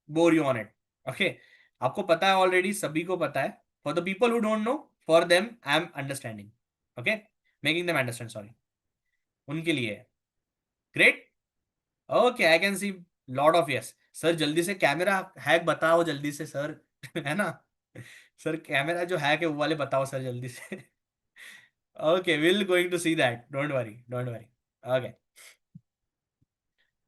bore you on it. Okay. आपको पता है already, सभी को पता है. For the people who don't know, for them I am understanding. Okay, making them understand. Sorry, उनके लिए है. Great. Okay, I can see lot of yes. Sir जल्दी से कैमरा हैक बताओ जल्दी से सर. है ना? सर कैमरा जो हैक है वो वाले बताओ सर जल्दी से. Okay, we'll going to see that. Don't worry. Don't worry. Okay.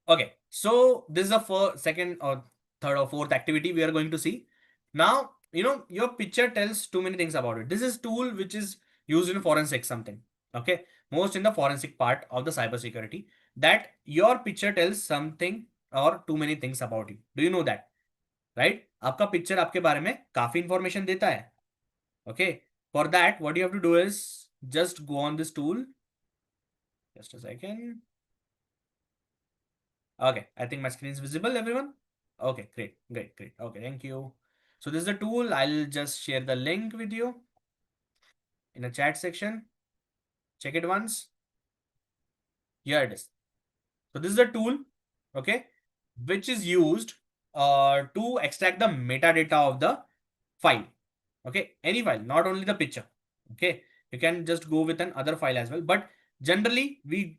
Okay, so this is the first, second, or third or fourth activity we are going to see. Now, your picture tells too many things about it. This is tool which is used in forensic something. Okay, most in the forensic part of the cybersecurity, that your picture tells something or too many things about you. Do you know that? Right? आपका picture आपके बारे में काफी information देता है. Okay, for that, what you have to do is just go on this tool. Just a second. Okay, I think my screen is visible, everyone. Okay, great, great, great. Okay, thank you. So this is the tool. I'll just share the link with you in the chat section. Check it once. Here it is. So this is the tool, okay, which is used to extract the metadata of the file. Okay, any file, not only the picture. Okay, you can just go with an other file as well, but generally we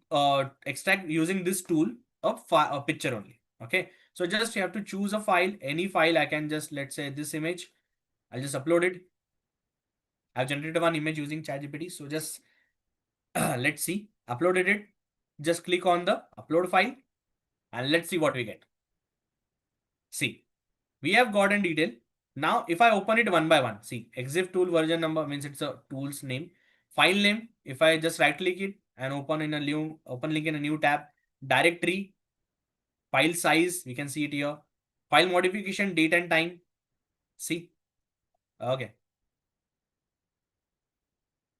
extract using this tool a picture only. Okay, so just you have to choose a file, any file. I can just, let's say, this image, I'll just upload it. I've generated one image using ChatGPT, so just let's see, uploaded it. Just click on the upload file and let's see what we get. See, we have got in detail. Now, if I open it one by one, see, exif tool version number means it's a tool's name. File name, if I just right click it and open link in a new tab, directory, file size, we can see it here. File modification, date and time. See, okay.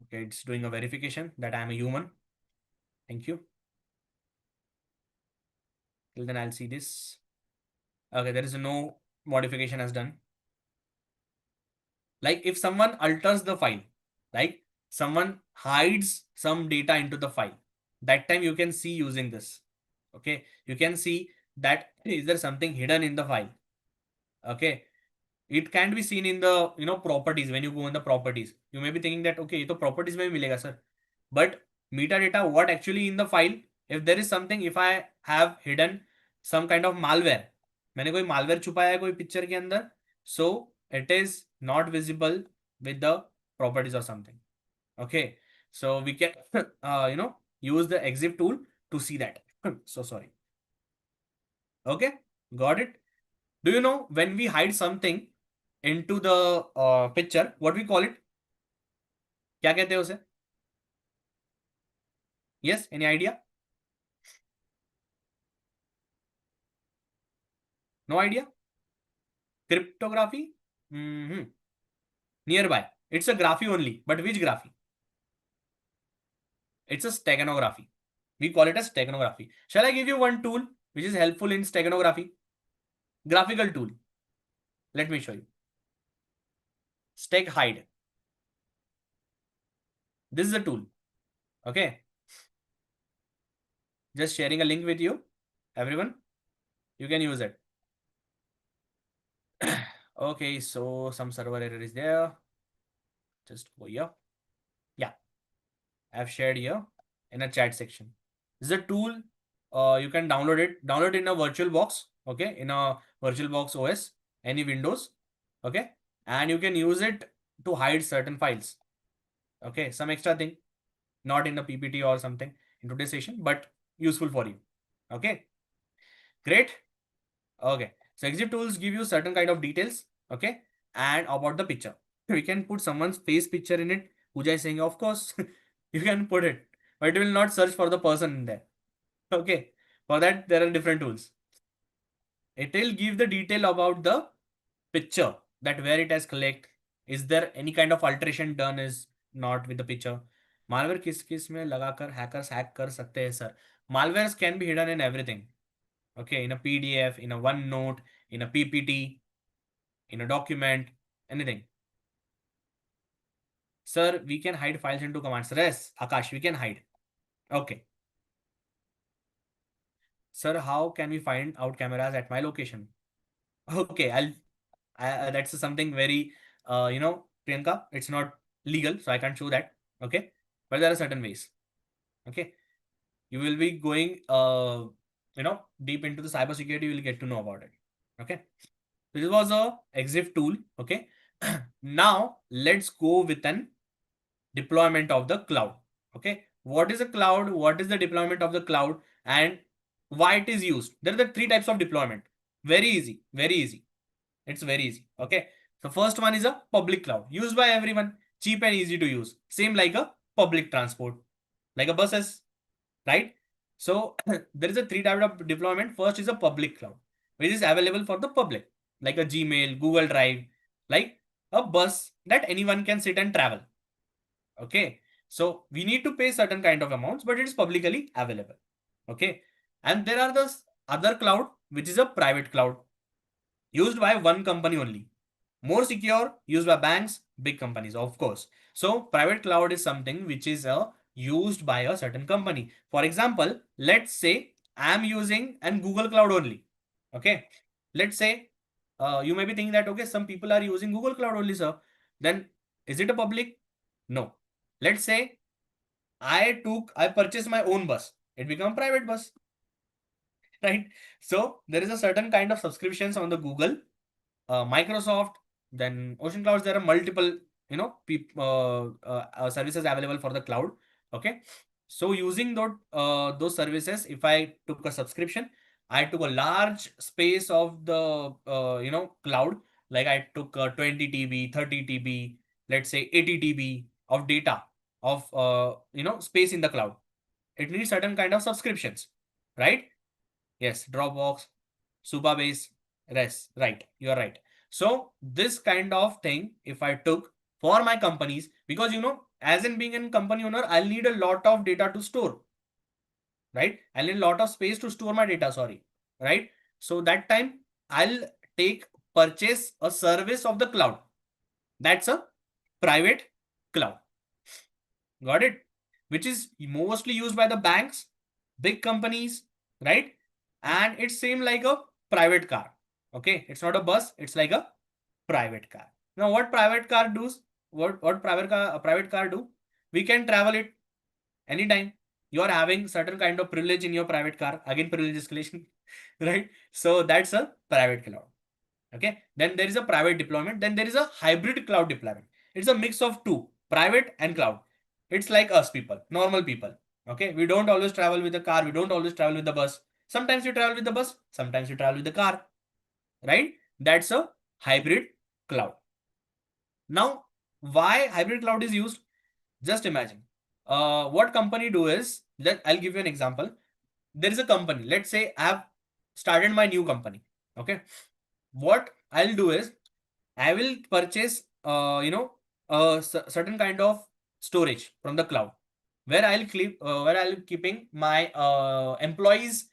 Okay, it's doing a verification that I am a human. Thank you. Till then I'll see this. Okay, there is no modification has done. Like if someone alters the file, like someone hides some data into the file, that time you can see using this. Okay, you can see that is there something hidden in the file. Okay, it can be seen in the properties. When you go in the properties, you may be thinking that okay, so properties में मिलेगा sir, but metadata, what actually in the file, if there is something, if I have hidden some kind of malware, मैंने कोई malware छुपाया है कोई picture के अंदर, so it is not visible with the properties or something. Okay, so we can use the exif tool to see that. So sorry. Okay, got it. Do you know when we hide something into the picture, what we call it? क्या कहते हैं उसे? Yes, any idea? No idea? Cryptography? Nearby. It's a graphy only, but which graphy? It's a steganography. We call it a steganography. Shall I give you one tool which is helpful in steganography? Graphical tool. Let me show you. Steg hide. This is a tool. Okay. Just sharing a link with you. Everyone, you can use it. Okay, so some server error is there. Just go here. Yeah, I've shared here in a chat section. This is a tool. You can download it. Download it in a virtual box. Okay, in a virtual box OS, any Windows. Okay, and you can use it to hide certain files. Okay, some extra thing, not in the PPT or something in today's session, but useful for you. Okay, great. Okay, so exit tools give you certain kind of details. Okay, and about the picture, we can put someone's face picture in it. Pooja is saying, of course, you can put it, but it will not search for the person in there. Okay, for that there are different tools. It will give the detail about the picture, that where it has collect. Is there any kind of alteration done is not with the picture? Malware किस किस में लगाकर hackers hack कर सकते हैं sir? Malwares can be hidden in everything. Okay, in a PDF, in a OneNote, in a PPT, in a document, anything. Sir, we can hide files into commands. Yes, Akash, we can hide. Okay. Sir, how can we find out cameras at my location? Okay, that's something very, Priyanka, it's not legal, so I can't show that. Okay, but there are certain ways. Okay, you will be going, deep into the cybersecurity. You will get to know about it. Okay, this was a exif tool. Okay, now let's go with an deployment of the cloud. Okay, what is a cloud? What is the deployment of the cloud, and why it is used? There are the three types of deployment. Very easy, very easy. It's very easy. Okay. So first one is a public cloud used by everyone, cheap and easy to use. Same like a public transport, like a buses, right? So there is a three type of deployment. First is a public cloud, which is available for the public, like a Gmail, Google Drive, like a bus that anyone can sit and travel. Okay. So we need to pay certain kind of amounts, but it is publicly available. Okay. And there are the other cloud, which is a private cloud used by one company only. More secure, used by banks, big companies, of course. So private cloud is something which is used by a certain company. For example, let's say I'm using an Google Cloud only. Okay. Let's say you may be thinking that, okay, some people are using Google Cloud only, sir. Then is it a public? No. Let's say I purchased my own bus. It become private bus, right? So there is a certain kind of subscriptions on the Google, Microsoft, then Ocean Clouds. There are multiple, services available for the cloud. Okay, so using those services, if I took a subscription, I took a large space of the cloud. Like I took 20 TB, 30 TB, let's say 80 TB of data of space in the cloud. It needs certain kind of subscriptions, right? Yes, Dropbox, Supabase, yes, right. You are right. So this kind of thing, if I took for my companies, because as in being a company owner, I'll need a lot of data to store, right? I'll need a lot of space to store my data, sorry, right? So that time I'll purchase a service of the cloud. That's a private cloud. Got it? Which is mostly used by the banks, big companies, right? And it seems like a private car. Okay, it's not a bus, it's like a private car. Now, what private car does? What private car do? We can travel it anytime. You are having certain kind of privilege in your private car. Again, privilege escalation, right? So that's a private cloud. Okay. Then there is a private deployment. Then there is a hybrid cloud deployment. It's a mix of two, private and cloud. It's like us people, normal people. Okay. We don't always travel with the car. We don't always travel with the bus. Sometimes you travel with the bus. Sometimes you travel with the car. Right? That's a hybrid cloud. Now, why hybrid cloud is used? Just imagine. What company do is, I'll give you an example. There is a company. Let's say I have started my new company. Okay. What I'll do is I will purchase, certain kind of storage from the cloud where I'll keeping my employees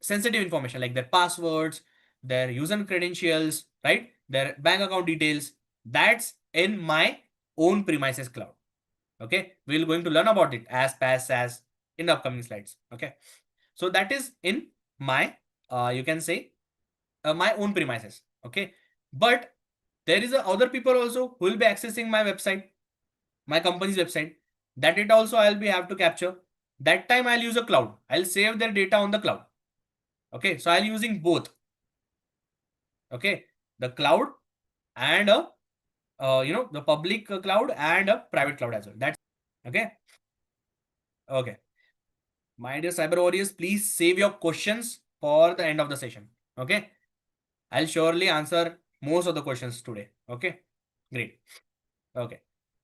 sensitive information like their passwords, their user credentials, right, their bank account details. That's in my own premises cloud. Okay, we're going to learn about it as fast as in the upcoming slides. Okay, so that is in my you can say my own premises. Okay, but there is a other people also who will be accessing my website, my company's website. That data also I'll be have to capture. That time I'll use a cloud. I'll save their data on the cloud. Okay, so I'll using both. Okay, the cloud and the public cloud and a private cloud as well. That's okay. Okay, my dear cyber warriors, please save your questions for the end of the session. Okay, I'll surely answer most of the questions today. Okay, great. Okay,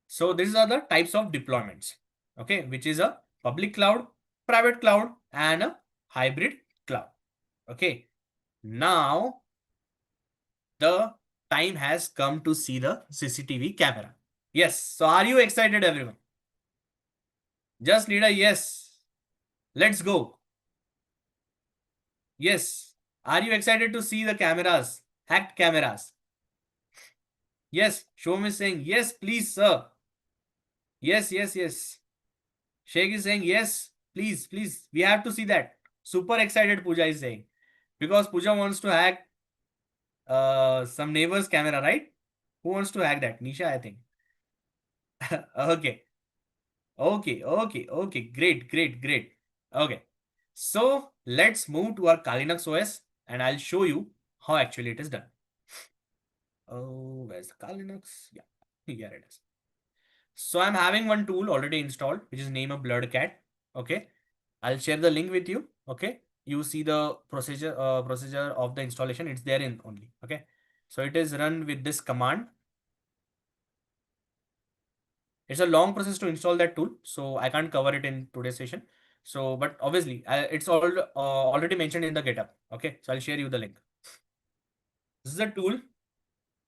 so these are the types of deployments. Okay, which is a public cloud, private cloud, and a hybrid cloud. Okay, now the time has come to see the CCTV camera. Yes, so are you excited, everyone? Just need a yes. Let's go. Yes. Are you excited to see the cameras? Hacked cameras. Yes. Shom is saying yes, please, sir. Yes, yes, yes. Sheikh is saying yes, please, please. We have to see that. Super excited, Pooja is saying. Because Pooja wants to hack some neighbor's camera, right? Who wants to hack that? Nisha, I think. Okay. Okay, okay, okay. Great, great, great. Okay. So let's move to our Kalinux OS and I'll show you how actually it is done. Oh, where's the Kalinux? Yeah, here it is. So I'm having one tool already installed, which is name of Blood Cat. Okay. I'll share the link with you. Okay. You see the procedure of the installation. It's there in only. Okay. So it is run with this command. It's a long process to install that tool, so I can't cover it in today's session. So, but obviously, it's all already mentioned in the GitHub. Okay, so I'll share you the link. This is a tool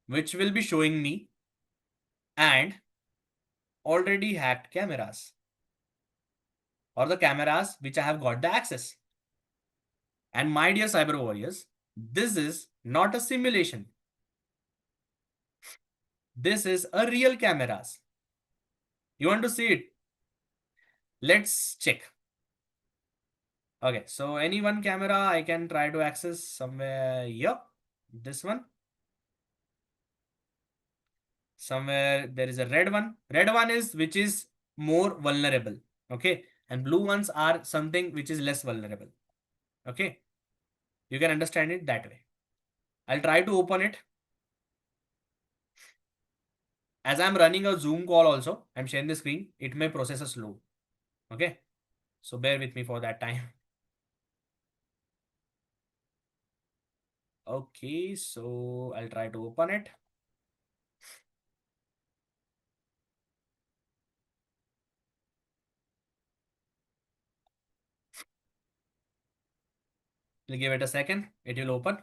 which will be showing me and already hacked cameras or the cameras which I have got the access. And my dear cyber warriors, this is not a simulation. This is a real cameras. You want to see it? Let's check. Okay, so any one camera I can try to access somewhere here. This one. Somewhere there is a red one. Red one is which is more vulnerable. Okay, and blue ones are something which is less vulnerable. Okay, you can understand it that way. I'll try to open it. As I'm running a Zoom call also, I'm sharing the screen. It may process a slow. Okay, so bear with me for that time. Okay, so I'll try to open it. We'll give it a second. It will open.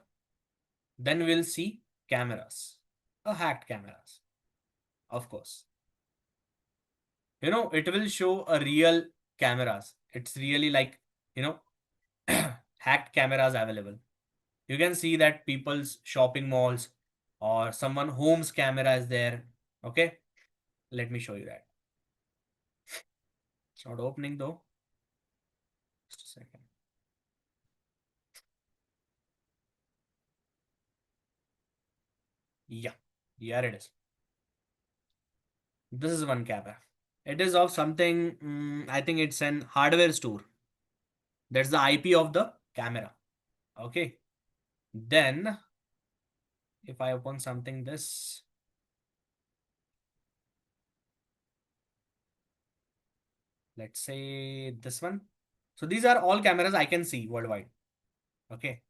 Then we'll see cameras. Hacked cameras. Of course. It will show a real cameras. It's really like, you know, hacked cameras available. You can see that people's shopping malls or someone home's camera is there. Okay. Let me show you that. It's not opening though. Just a second. Yeah. Here it is. This is one camera. It is of something, I think it's an hardware store. That's the IP of the camera. Okay. Then if I open something this, let's say this one. So these are all cameras I can see worldwide. Okay.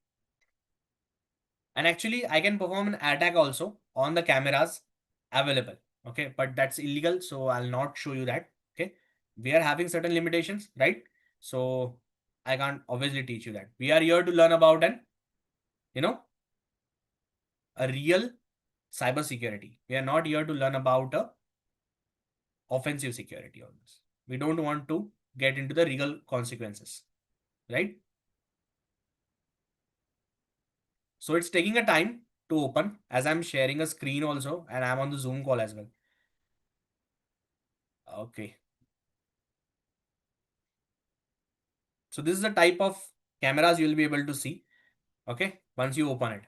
And actually I can perform an attack also on the cameras available. Okay. But that's illegal. So I'll not show you that. Okay. We are having certain limitations, right? So I can't obviously teach you that. We are here to learn about a real cyber security. We are not here to learn about offensive security on this. We don't want to get into the legal consequences, right? So it's taking a time to open as I'm sharing a screen also and I'm on the Zoom call as well. Okay. So this is the type of cameras you'll be able to see. Okay. Once you open it.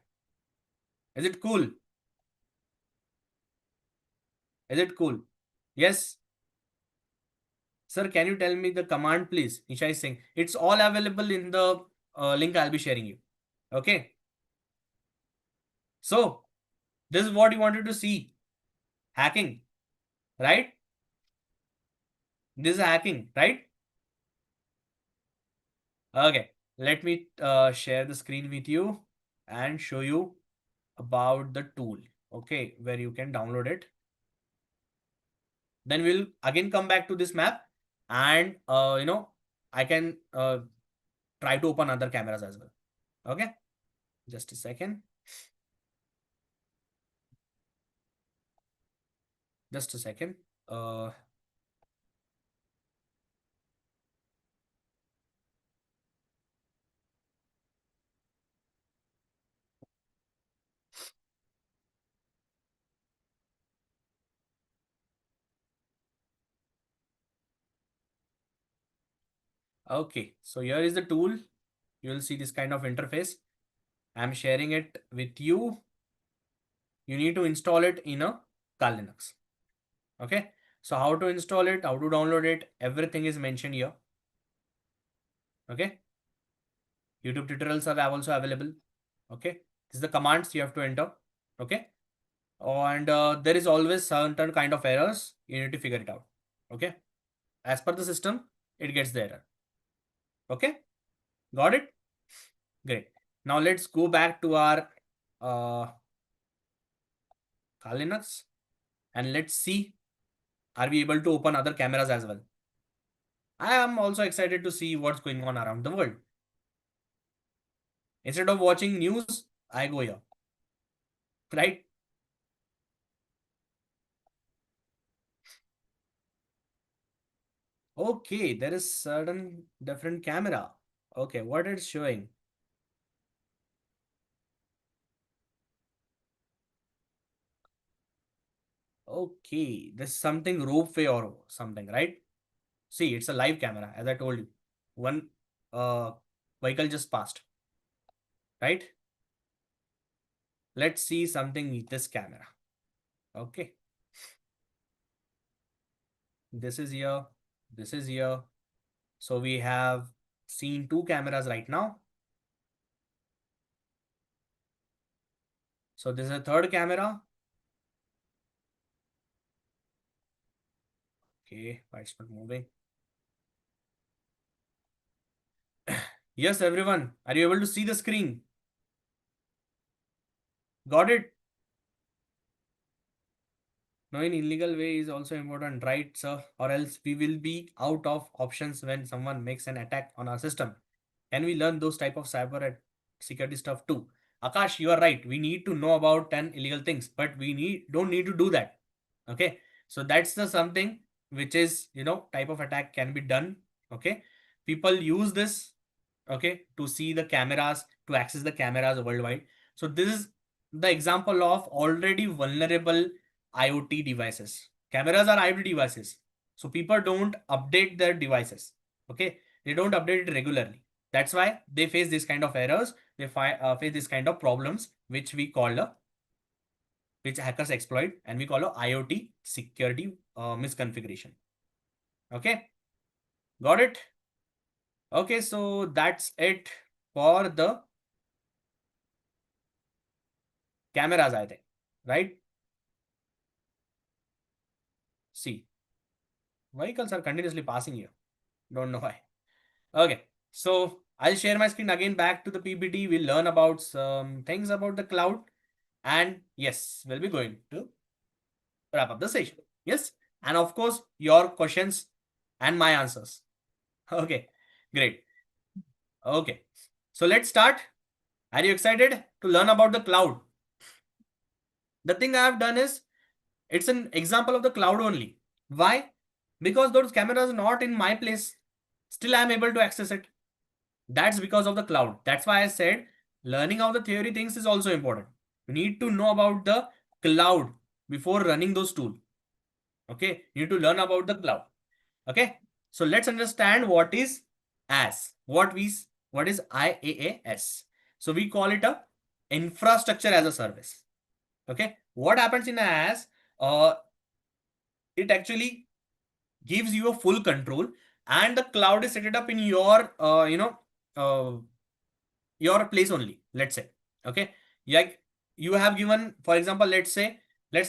Is it cool? Is it cool? Yes. Sir, can you tell me the command, please? Nisha is saying it's all available in the link I'll be sharing you. Okay. So this is what you wanted to see. Hacking, right? This is hacking, right? Okay. Let me share the screen with you and show you about the tool. Okay. Where you can download it. Then we'll again come back to this map and, I can try to open other cameras as well. Okay. Just a second. Just a second. Uh, okay. So here is the tool. You will see this kind of interface. I'm sharing it with you. You need to install it in a Kali Linux. Okay. So how to install it, how to download it, everything is mentioned here. Okay. YouTube tutorials are also available. Okay. This is the commands you have to enter. Okay. And there is always certain kind of errors. You need to figure it out. Okay. As per the system, it gets the error. Okay. Got it? Great. Now let's go back to our Kali Linux and let's see, are we able to open other cameras as well? I am also excited to see what's going on around the world. Instead of watching news, I go here. Right? Okay, there is certain different camera. Okay, what it's showing? Okay, this is something ropeway or something, right? See, it's a live camera, as I told you. One uh, vehicle just passed, right? Let's see something with this camera. Okay, this is here, this is here. So we have seen two cameras right now. So this is a third camera. Okay, why it's not moving? Yes, everyone. Are you able to see the screen? Got it? Knowing illegal way is also important, right, sir? Or else we will be out of options when someone makes an attack on our system. Can we learn those type of cyber and security stuff too? Akash, you are right. We need to know about 10 illegal things, but we don't need to do that. Okay. So that's the something which is, type of attack can be done. Okay. People use this, okay, to see the cameras, to access the cameras worldwide. So this is the example of already vulnerable IoT devices. Cameras are IoT devices. So people don't update their devices. Okay. They don't update it regularly. That's why they face this kind of errors. They face this kind of problems, which we call which hackers exploit, and we call a IoT security misconfiguration. Okay. Got it? Okay. So that's it for the cameras, I think. Right? See, vehicles are continuously passing here. Don't know why. Okay. So I'll share my screen again back to the PPT. We'll learn about some things about the cloud. And yes, we'll be going to wrap up the session. Yes. And of course, your questions and my answers. Okay. Great. Okay. So let's start. Are you excited to learn about the cloud? The thing I have done is, it's an example of the cloud only. Why? Because those cameras are not in my place. Still, I am able to access it. That's because of the cloud. That's why I said learning how the theory things is also important. You need to know about the cloud before running those tools. Okay, you need to learn about the cloud. Okay, so let's understand what is as what is IaaS. So we call it a infrastructure as a service. Okay, what happens in IaaS? It actually gives you a full control, and the cloud is set up in your uh, your place only, let's say. Okay, like you have given, for example, let's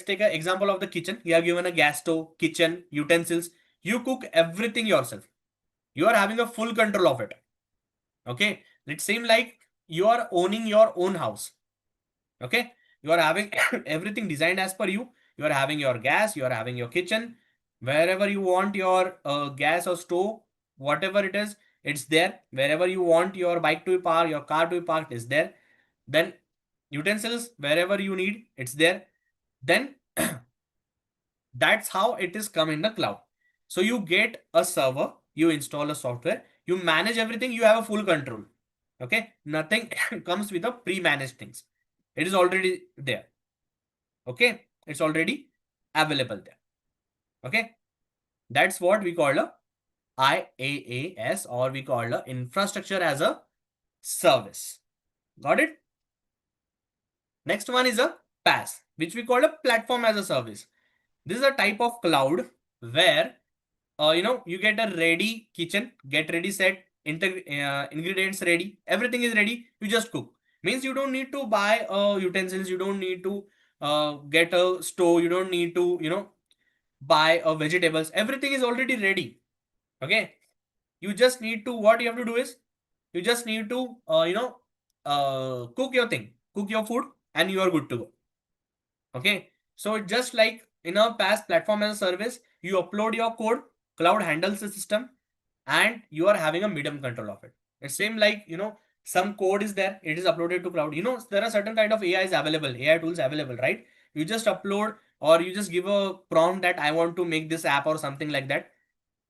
take an example of the kitchen. You have given a gas stove, kitchen utensils, you cook everything yourself. You are having a full control of it. Okay, it seems like you are owning your own house. Okay, you are having everything designed as per you. You are having your gas, you are having your kitchen, wherever you want your gas or stove, whatever it is, it's there. Wherever you want your bike to be parked, your car to be parked, is there. Then utensils, wherever you need, it's there. Then that's how it is come in the cloud. So you get a server, you install a software, you manage everything, you have a full control. Okay, nothing comes with a pre-managed things. It is already there. Okay, it's already available there. Okay, that's what we call a IaaS, or we call a infrastructure as a service. Got it? Next one is a PaaS, which we call a platform as a service. This is a type of cloud where you get a ready kitchen, get ready set, ingredients ready, everything is ready, you just cook. Means you don't need to buy utensils, you don't need to get a stove, you don't need to buy vegetables, everything is already ready. Okay, you just need to, what you have to do is, you just need to cook your thing, cook your food, and you are good to go. Okay, so it's just like in a PaaS, platform as a service, you upload your code, cloud handles the system, and you are having a medium control of it. It's same like, some code is there, it is uploaded to cloud. There are certain kind of AIs available, AI tools available, right? You just upload, or you just give a prompt that I want to make this app or something like that,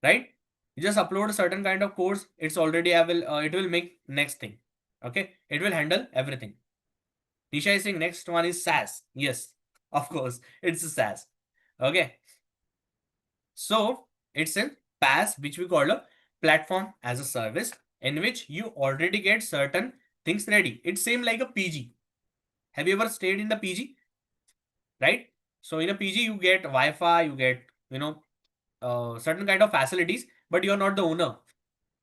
right? You just upload a certain kind of codes, it's already available, it will make next thing. Okay, it will handle everything. Nisha is saying next one is SaaS. Yes, of course, it's a SaaS. Okay, so it's a PaaS, which we call a platform as a service, in which you already get certain things ready. It's same like a PG. Have you ever stayed in the PG? Right? So in a PG, you get Wi-Fi, you get certain kind of facilities, but you're not the owner,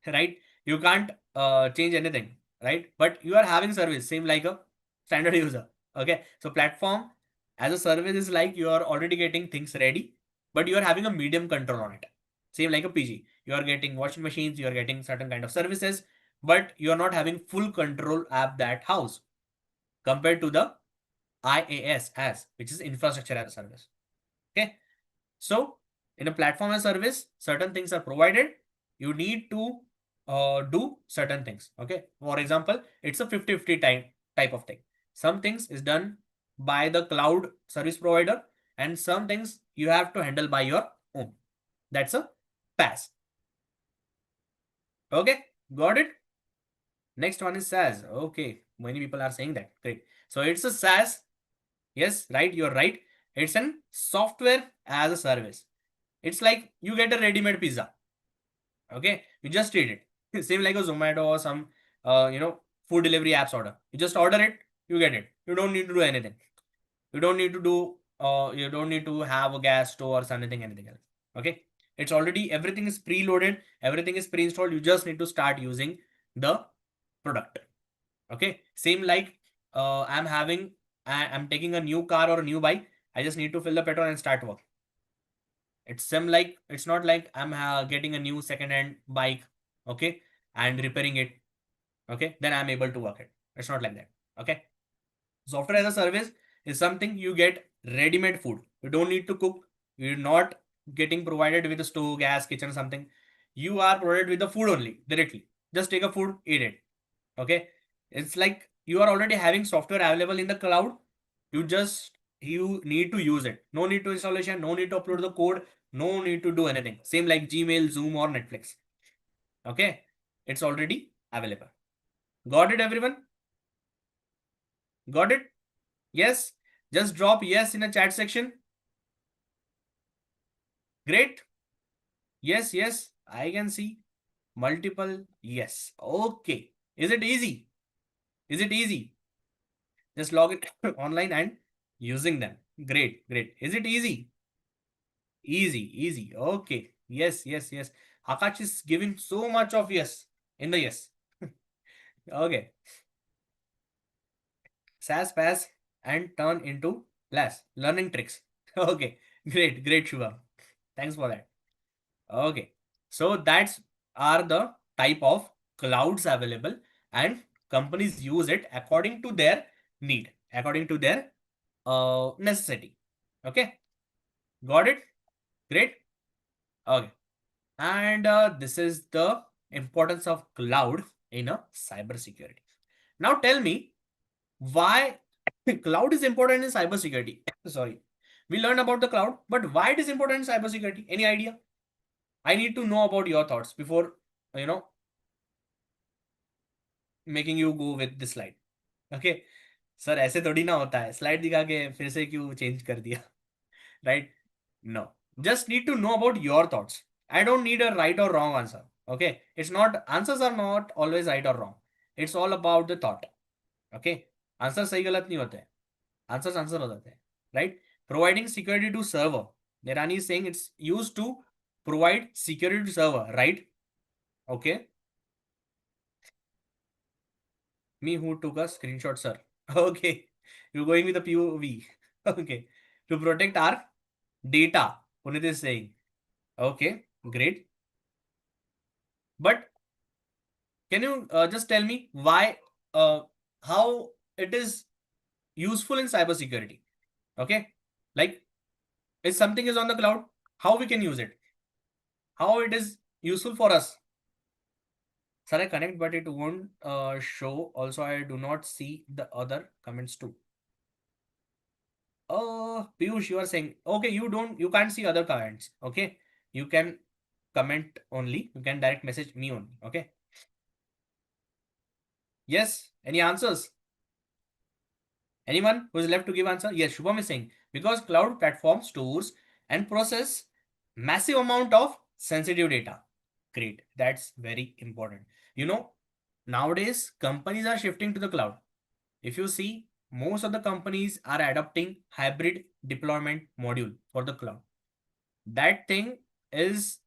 right? You can't change anything, right? But you are having service, same like a standard user. Okay, so platform as a service is like you are already getting things ready, but you are having a medium control on it. Same like a PG, you are getting washing machines, you are getting certain kind of services, but you are not having full control at that house, compared to the IaaS, as which is infrastructure as a service. Okay, so in a platform as a service, certain things are provided. You need to do certain things. Okay. For example, it's a 50-50 type of thing. Some things is done by the cloud service provider, and some things you have to handle by your own. That's a PaaS. Okay. Got it? Next one is SaaS. Okay. Many people are saying that. Great. So it's a SaaS. Yes, right. You're right. It's an software as a service. It's like you get a ready-made pizza. Okay, you just eat it. Same like a Zomato or some food delivery apps order. You just order it, you get it. You don't need to do anything. You don't need to do you don't need to have a gas stove or anything else. Okay, it's already, everything is preloaded, everything is pre-installed. You just need to start using the product. Okay, same like I'm taking a new car or a new bike. I just need to fill the petrol and start work. It's not like I'm getting a new second-hand bike, okay, and repairing it, okay, then I'm able to work it. It's not like that. Okay, software as a service is something you get ready-made food. You don't need to cook. You're not getting provided with a stove, gas, kitchen, something. You are provided with the food only directly. Just take a food, eat it. Okay, it's like you are already having software available in the cloud. You just You need to use it. No need to installation, no need to upload the code, no need to do anything. Same like Gmail, Zoom, or Netflix. Okay, it's already available. Got it, everyone? Got it? Yes? Just drop yes in the chat section. Great. Yes, yes, I can see multiple yes. Okay. Is it easy? Is it easy? Just log it online and using them. Great, great. Is it easy? Easy, easy. Okay. Yes, yes, yes. Akash is giving so much of yes in the yes. Okay. SAS pass and turn into less learning tricks. Okay. Great, great, Shubham. Thanks for that. Okay. So that's are the type of clouds available, and companies use it according to their need, according to their necessity. Okay. Got it? Great. Okay. And this is the importance of cloud in a cybersecurity. Now tell me why cloud is important in cybersecurity. Sorry. We learned about the cloud, but why it is important in cybersecurity? Any idea? I need to know about your thoughts before, you know, making you go with this slide. Okay. Sir ऐसे थोड़ी ना होता है slide दिखा के फिर से क्यों चेंज कर दिया right no just need to know about your thoughts I don't need a right और wrong answer okay it's not answers are not always right और wrong it's all about the thought okay answer सही गलत नहीं होते answers answer हो जाते हैं right providing security to server Nirani is saying it's used to provide security to server, right? Okay. Me who took a screenshot, sir. Okay. You're going with the POV. Okay. To protect our data, Punit is saying. Okay, great. But can you just tell me why, how it is useful in cybersecurity? Okay. Like, if something is on the cloud, how we can use it? How it is useful for us? Sir, I connect, but it won't show. Also, I do not see the other comments too. Piyush, you are saying, okay, you can't see other comments. Okay, you can comment only. You can direct message me only. Okay. Yes. Any answers? Anyone who is left to give answer? Yes, Shubham is saying because cloud platform stores and process massive amount of sensitive data. Great. That's very important. You know, nowadays companies are shifting to the cloud. If you see, most of the companies are adopting hybrid deployment module for the cloud. That thing is,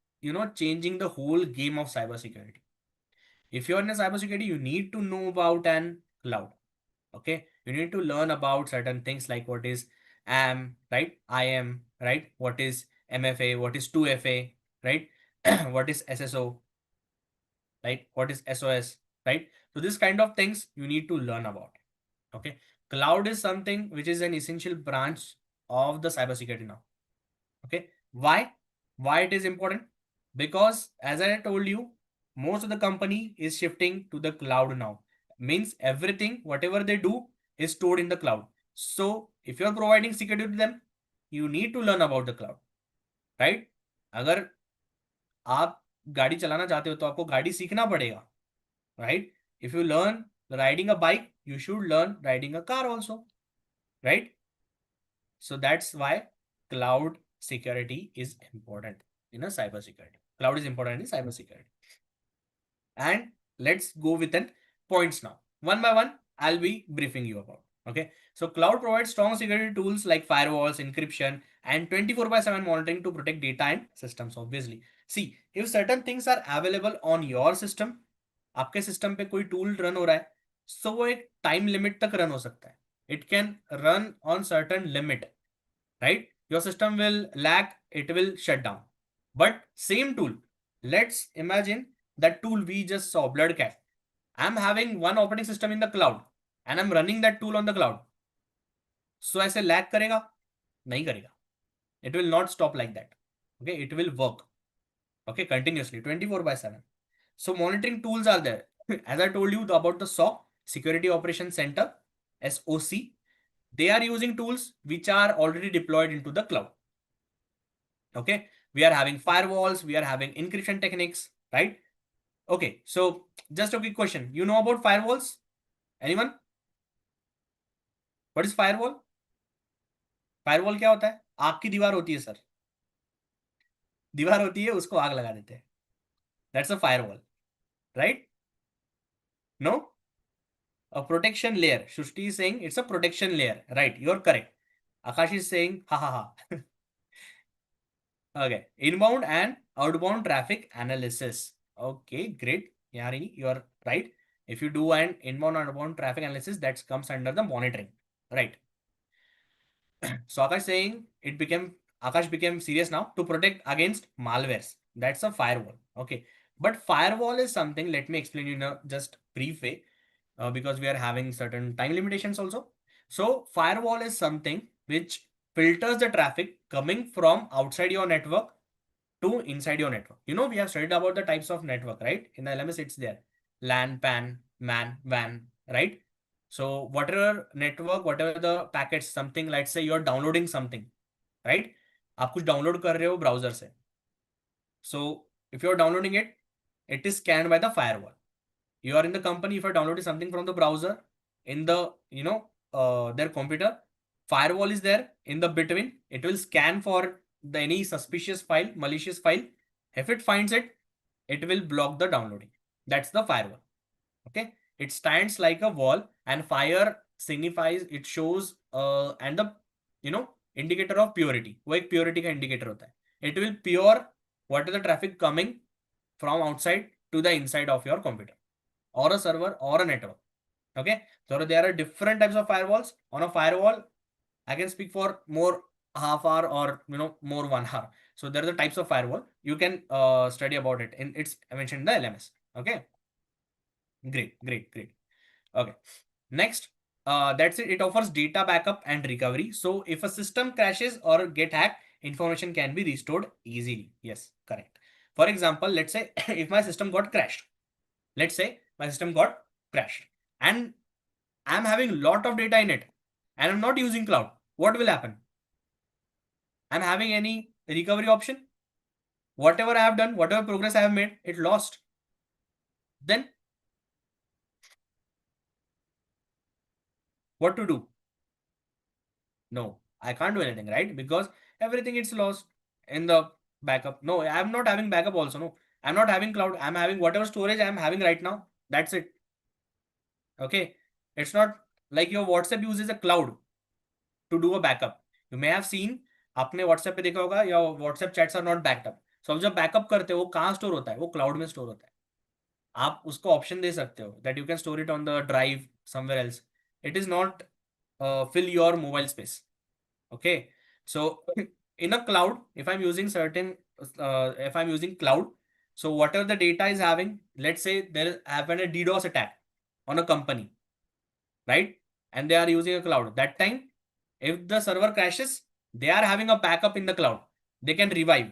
changing the whole game of cybersecurity. If you're in a cybersecurity, you need to know about an cloud. Okay, you need to learn about certain things like what is am, right? IAM, right? What is MFA? What is 2FA, right? What is SSO, right? What is SOS, right? So this kind of things you need to learn about. Okay, cloud is something which is an essential branch of the cybersecurity now. Okay, why it is important? Because as I told you, most of the company is shifting to the cloud now. Means everything whatever they do is stored in the cloud. So if you are providing security to them, you need to learn about the cloud, right? अगर आप गाड़ी चलाना चाहते हो तो आपको गाड़ी सीखना पड़ेगा, right? If you learn riding a bike, you should learn riding a car also, right? So that's why cloud security is important in a cybersecurity. Cloud is important in cybersecurity. And let's go with the points now. One by one, I'll be briefing you about. Okay. So cloud provides strong security tools like firewalls, encryption, and 24/7 monitoring to protect data and systems, obviously. See, if certain things are available on your system, आपके system पे कोई tool run हो रहा है, so वो एक time limit तक run हो सकता है. It can run on certain limit, right? Your system will lag, it will shut down. But same tool, let's imagine that tool we just saw, Bloodcat. I'm having one operating system in the cloud and I'm running that tool on the cloud. So ऐसे lag करेगा? नहीं करेगा. It will not stop like that. Okay, it will work. Okay, continuously 24/7. So monitoring tools are there. As I told you about the SOC, Security Operations Center, SOC. They are using tools which are already deployed into the cloud. Okay, we are having firewalls, we are having encryption techniques, right? Okay, so just a quick question. You know about firewalls? Anyone? What is firewall? Firewall क्या होता है? आग की दीवार होती है sir, दीवार होती है उसको आग लगा देते हैं. That's a firewall, right? No, a protection layer. Shushti is saying it's a protection layer. Right, you're correct. Akash is saying ha ha ha. Okay, inbound and outbound traffic analysis. Okay, great. Yari, you're right. If you do an inbound and outbound traffic analysis, that comes under the monitoring. Right. So Akash became serious now to protect against malwares. That's a firewall. Okay. But firewall is something, let me explain you in a just brief way, because we are having certain time limitations also. So firewall is something which filters the traffic coming from outside your network to inside your network. You know, we have studied about the types of network, right? In the LMS, it's there. LAN, PAN, MAN, WAN, right? So whatever network, whatever the packets, something, let's say you're downloading something, right? आप कुछ download कर रहे हो browser से. So if you're downloading it, it is scanned by the firewall. You are in the company, if you're downloading something from the browser in the, their computer, firewall is there in the between. It will scan for any suspicious file, malicious file. If it finds it, it will block the downloading. That's the firewall. Okay, it stands like a wall, and fire signifies, it shows and the indicator of purity. वो एक purity का indicator होता है. It will pure what is the traffic coming from outside to the inside of your computer or a server or a network. Okay, so there are different types of firewalls. On a firewall, I can speak for more half hour or more 1 hour. So there are the types of firewall. You can study about it, and it's mentioned in the LMS. Okay, great. Okay, next, that's it. It offers data backup and recovery. So if a system crashes or get hacked, information can be restored easily. Yes, correct. For example, let's say if my system got crashed, let's say my system got crashed, and I'm having a lot of data in it, and I'm not using cloud. What will happen? I'm having any recovery option? Whatever I have done, whatever progress I have made, it lost. Then what to do? No, I can't do anything, right? Because everything is lost in the backup. No, I'm not having backup also. No, I'm not having cloud. I'm having whatever storage I'm having right now. That's it. Okay. It's not like your WhatsApp uses a cloud to do a backup. You may have seen, आपने WhatsApp पे देखा होगा, your WhatsApp chats are not backed up. So अब जब backup करते हो वो कहाँ स्टोर होता है? वो क्लाउड में स्टोर होता है. आप उसको ऑप्शन दे सकते हो that you can store it on the drive somewhere else. It is not fill your mobile space. Okay, so in a cloud, if I'm using cloud, so whatever the data is having, let's say there happened a DDoS attack on a company, right? And they are using a cloud. That time, if the server crashes, they are having a backup in the cloud. They can revive,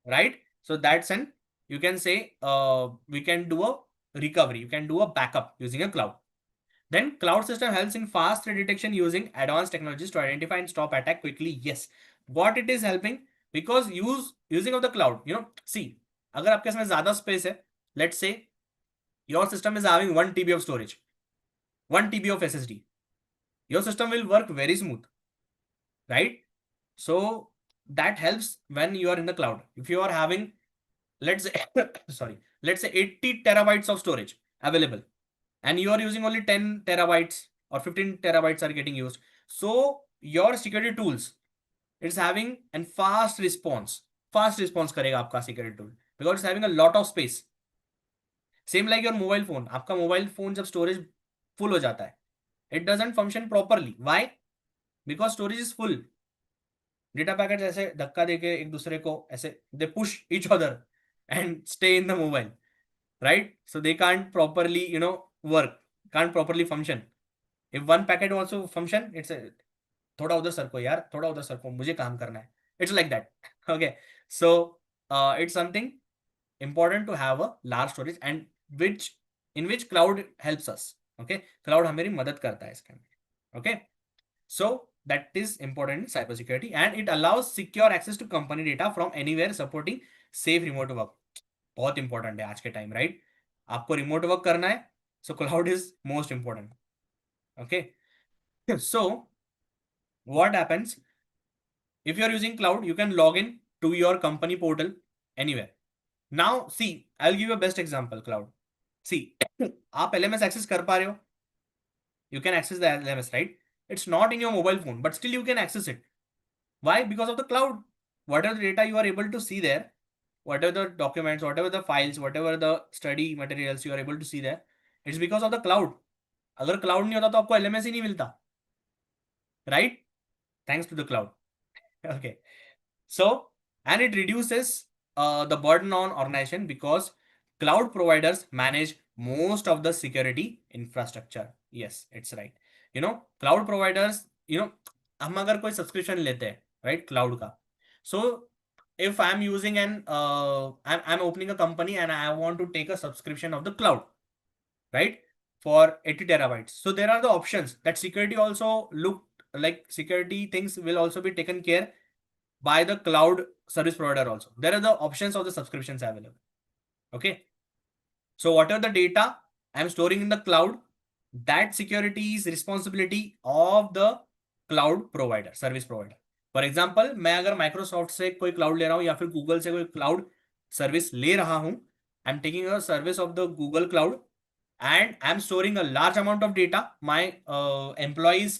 right? So that's an, you can say, we can do a recovery. You can do a backup using a cloud. Then cloud system helps in fast threat detection using advanced technologies to identify and stop attack quickly. Yes, what it is helping, because using of the cloud, see, अगर आपके पास में ज्यादा space है, let's say your system is having 1 TB of storage, 1 TB of SSD, your system will work very smooth, right? So that helps when you are in the cloud. If you are having, let's say sorry, let's say 80 terabytes of storage available, and you are using only 10 terabytes or 15 terabytes are getting used, so your security tools, it's having a fast response करेगा आपका security tool, because it's having a lot of space. Same like your mobile phone. आपका mobile phone जब storage full हो जाता है, it doesn't function properly. Why? Because storage is full. Data packet ऐसे धक्का देके एक दूसरे को ऐसे, they push each other and stay in the mobile, right? So they can't properly work, can't properly function. If one packet also function, it's a, थोड़ा उधर सरको यार, थोड़ा उधर सरको, मुझे काम करना है. It's like that. Okay, so it's something important to have a large storage, and which cloud helps us. Okay, cloud हमारी मदद करता है इसके अंदर. Okay, So that is important in cybersecurity, and it allows secure access to company data from anywhere, supporting safe remote work. बहुत important है आज के टाइम, राइट? आपको रिमोट वर्क करना है, so cloud is most important. Okay, so what happens if you are using cloud? You can log in to your company portal anywhere. Now see, I'll give you a best example. Cloud, see, आप LMS access कर पा रहे हो, you can access the LMS, right? It's not in your mobile phone, but still you can access it. Why? Because of the cloud. Whatever the data you are able to see there, whatever the documents, whatever the files, whatever the study materials you are able to see there, it's because of the cloud. अगर cloud नहीं होता तो आपको LMS ही नहीं मिलता, right? Thanks to the cloud. Okay. So, and it reduces the burden on organization because cloud providers manage most of the security infrastructure. Yes, it's right. Cloud providers, हम अगर कोई सब्सक्रिप्शन लेते हैं, right, cloud का. So, if I'm using I'm opening a company and I want to take a subscription of the cloud, right, for 80 terabytes. So there are the options that security also look like security things will also be taken care by the cloud service provider also. There are the options of the subscriptions available. Okay. So whatever the data I'm storing in the cloud, that security is responsibility of the cloud provider, service provider. For example, मैं अगर Microsoft से कोई cloud ले रहा हूं या फिर Google से कोई क्लाउड सर्विस ले रहा हूं, I am taking a service of the Google cloud and I'm storing a large amount of data, my employees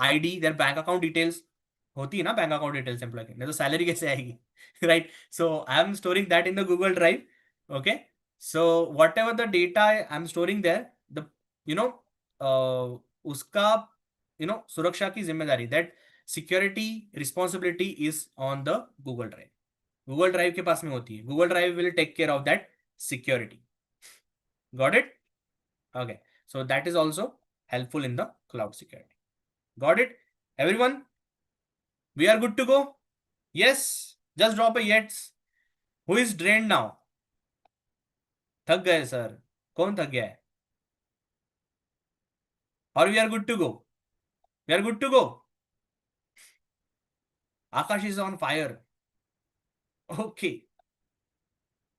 ID, their bank account details. होती है ना बैंक अकाउंट डिटेल्स एम्प्लॉय की, नहीं तो सैलरी कैसे आएगी, right? So I am storing that in the Google drive. Okay, so whatever the data I am storing there, the you know उसका सुरक्षा की जिम्मेदारी, that security responsibility is on the Google drive. Google drive के पास में होती है. Google drive will take care of that security. Got it? Okay. So that is also helpful in the cloud security. Got it? Everyone? We are good to go? Yes? Just drop a yes. Who is drained now? थक गए sir? कौन थक गया है? Or we are good to go? We are good to go. Akash is on fire. Okay.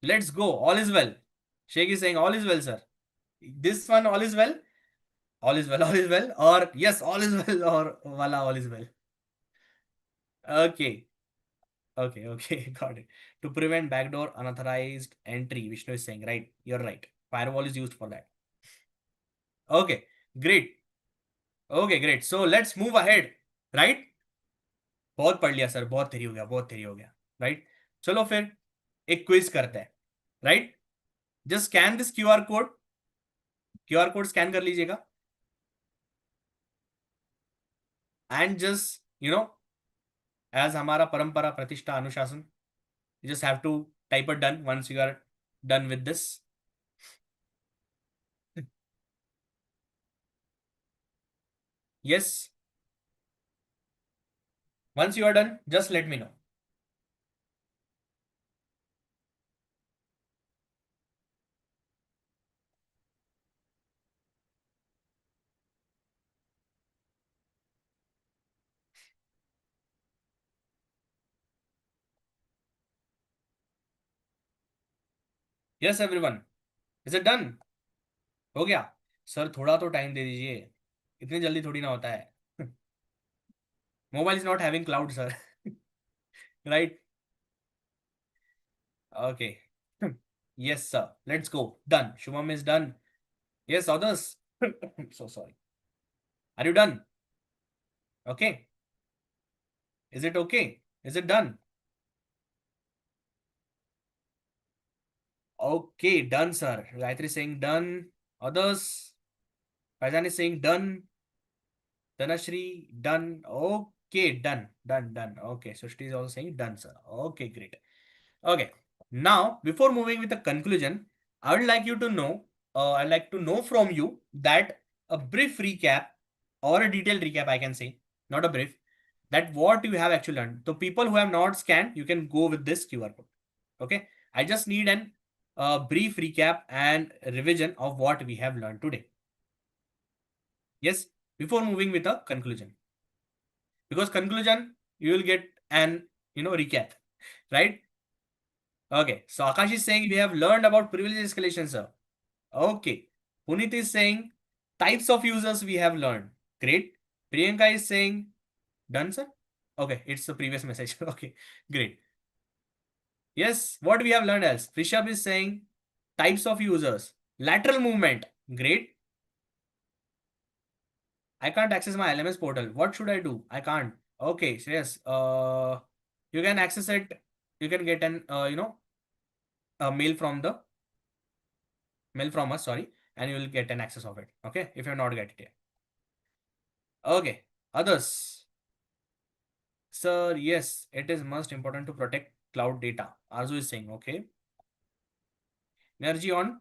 Let's go. All is well. Sheikh is saying all is well, sir. This one, all is well. All is well. All is well. Or yes, all is well. Or wala, all is well. Okay. Okay. Got it. To prevent backdoor unauthorized entry, Vishnu is saying, right? You're right. Firewall is used for that. Okay. Great. Okay, great. So let's move ahead. Right? बहुत पढ़ लिया sir, बहुत theory हो गया, बहुत theory हो गया. Right, चलो फिर एक क्विज करते हैं. Right, just scan this QR code scan कर लीजिएगा. एंड जस्ट एज हमारा परंपरा, प्रतिष्ठा, अनुशासन, you just have to type a done once you are done with this. Yes, once you are done, just let me know. Yes everyone, is it done? हो गया sir? थोड़ा तो time दे दीजिए, इतनी जल्दी थोड़ी ना होता है. Mobile is not having cloud sir. Right, okay. Yes sir, let's go. Done. Shubham is done. Yes, others. So sorry. Are you done? Okay. Is it okay? Is it done? Okay, done sir. Gayatri is saying done. Others? Faizan is saying done. Dhanashri, done. Okay, done. Okay, so she is also saying done sir. Okay, great. Okay, now before moving with the conclusion, I would like you to know, I'd like to know from you that a brief recap or a detailed recap, I can say, not a brief, that what you have actually learned. So people who have not scanned, you can go with this QR code. Okay, I just need an brief recap and revision of what we have learned today. Yes, before moving with a conclusion. Because conclusion, you will get an recap, right? Okay. So Akash is saying we have learned about privilege escalation, sir. Okay. Puneet is saying types of users we have learned. Great. Priyanka is saying done, sir. Okay, it's the previous message. Okay, great. Yes, what we have learned else? Rishabh is saying types of users. Lateral movement. Great. I can't access my LMS portal. What should I do? I can't. Okay, so yes. You can access it. You can get an a mail from us. Sorry, and you will get an access of it. Okay, if you have not get it yet. Okay, others. Sir, yes, it is most important to protect cloud data. Arzu is saying okay. Energy on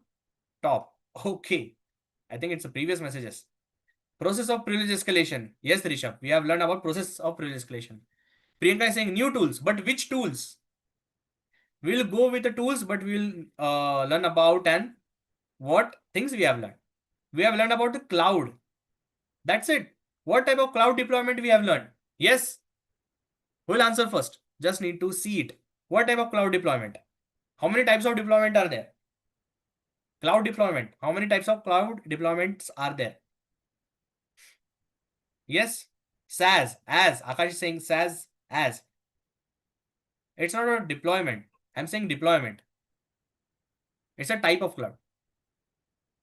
top. Okay, I think it's the previous messages. Process of privilege escalation. Yes, Rishabh, we have learned about process of privilege escalation. Priyanka is saying new tools, but which tools? We'll go with the tools, but we'll learn about and what things we have learned. We have learned about the cloud. That's it. What type of cloud deployment we have learned? Yes. Who will answer first? Just need to see it. What type of cloud deployment? How many types of deployment are there? Cloud deployment. How many types of cloud deployments are there? Yes. SaaS. As. Akash is saying SaaS. As. It's not a deployment. I'm saying deployment. It's a type of cloud.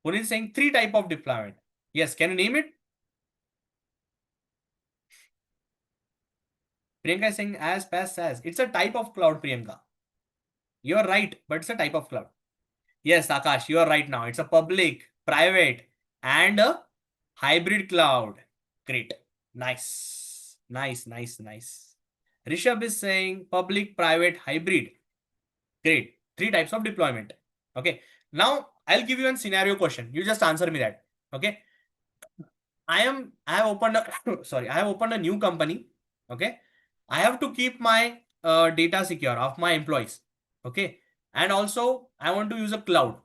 Puneet is saying three type of deployment. Yes. Can you name it? Priyanka is saying as, PaaS, SaaS. It's a type of cloud, Priyanka. You're right, but it's a type of cloud. Yes, Akash, you are right now. It's a public, private, and a hybrid cloud. Great. Nice. Nice, nice, nice. Rishabh is saying public, private, hybrid. Great. Three types of deployment. Okay. Now I'll give you a scenario question. You just answer me that. Okay. I have opened a sorry, I have opened a new company. Okay. I have to keep my data secure of my employees. Okay. And also I want to use a cloud.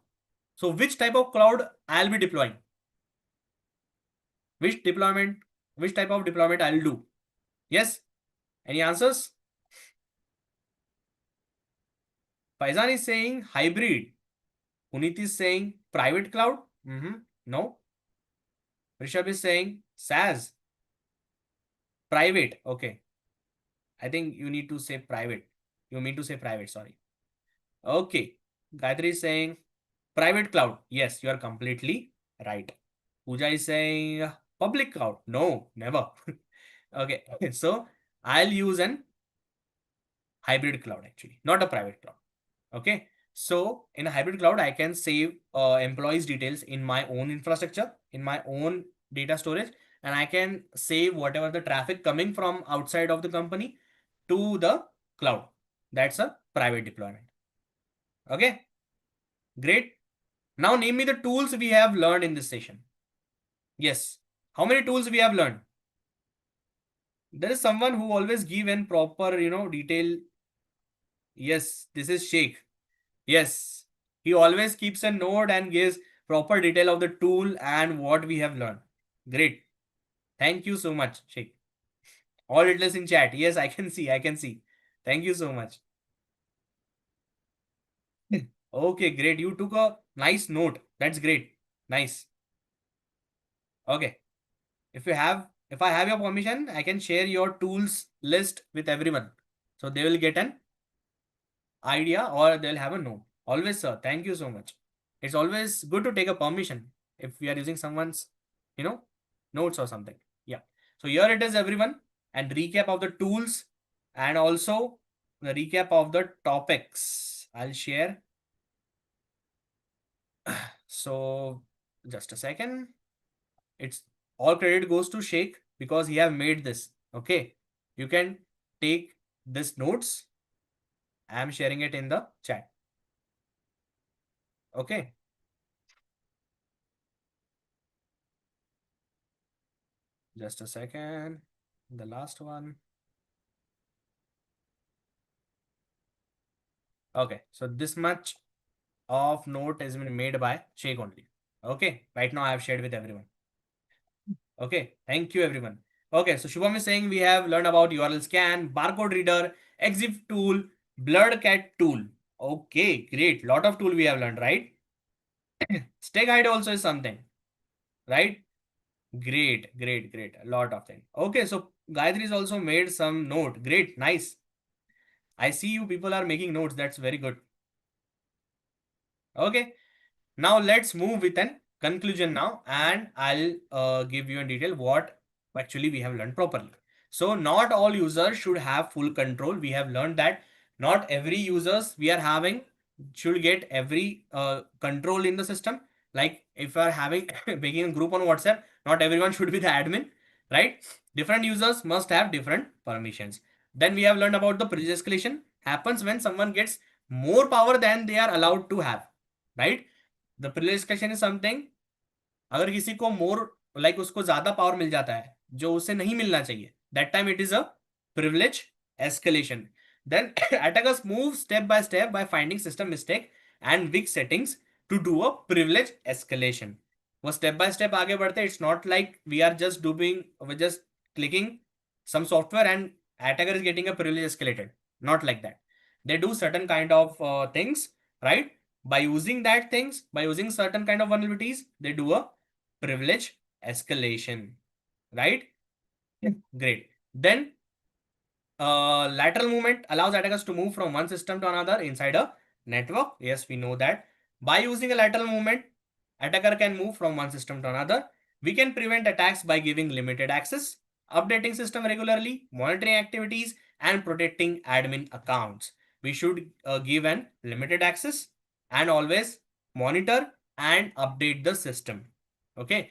So which type of cloud I'll be deploying? Which deployment, which type of deployment I'll do? Yes? Any answers? Faizan is saying hybrid. Puneet is saying private cloud. No. Rishabh is saying SaaS. Private. Okay. I think you need to say private. You mean to say private, sorry. Okay. Gayatri is saying private cloud. Yes, you are completely right. Pooja is saying public cloud. No, never. Okay. So I'll use an hybrid cloud actually, not a private cloud. Okay. So in a hybrid cloud, I can save employees' details in my own infrastructure, in my own data storage, and I can save whatever the traffic coming from outside of the company to the cloud. That's a private deployment. Okay. Great. Now name me the tools we have learned in this session. Yes. How many tools we have learned? There is someone who always give an proper, detail. Yes, this is Sheikh. Yes, he always keeps a note and gives proper detail of the tool and what we have learned. Great. Thank you so much, Sheikh. All details in chat. Yes, I can see. I can see. Thank you so much. Okay, great. You took a nice note. That's great. Nice. Okay. If I have your permission, I can share your tools list with everyone. So they will get an idea or they'll have a note. Always, sir. Thank you so much. It's always good to take a permission if we are using someone's, you know, notes or something. Yeah. So here it is, everyone, and recap of the tools and also the recap of the topics. I'll share. So just a second. It's all credit goes to Sheikh because he have made this. Okay. You can take this notes. I am sharing it in the chat. Okay. Just a second. The last one. Okay. So this much of note has been made by Sheikh only. Okay. Right now I have shared with everyone. Okay, thank you everyone. Okay, so Shubham is saying we have learned about URL scan, barcode reader, exif tool, blurred cat tool. Okay, great. Lot of tool we have learned, right? Stay guide also is something, right? Great, great, great. A lot of things. Okay, so Gayatri has also made some note. Great, nice. I see you people are making notes. That's very good. Okay. Now let's move with an conclusion now, and I'll give you in detail what actually we have learned properly. So not all users should have full control. We have learned that not every users we are having should get every control in the system. Like if we are having making a group on WhatsApp, not everyone should be the admin, right? Different users must have different permissions. Then we have learned about the privilege escalation happens when someone gets more power than they are allowed to have, right? The privilege question is something, अगर किसी को more like उसको ज्यादा power मिल जाता है जो उसे नहीं मिलना चाहिए, that time it is a privilege escalation. Then attackers move step by step by finding system mistake and weak settings to do a privilege escalation. वो स्टेप बाय स्टेप आगे बढ़ते. It's not like we are just doing, we just clicking some software and attacker is getting a privilege escalated. Not like that. They do certain kind of things, right? By using that things, by using certain kind of vulnerabilities, they do a privilege escalation, right? Great. Then lateral movement allows attackers to move from one system to another inside a network. Yes, we know that. By using a lateral movement, attacker can move from one system to another. We can prevent attacks by giving limited access, updating system regularly, monitoring activities, and protecting admin accounts. We should give an limited access and always monitor and update the system. Okay.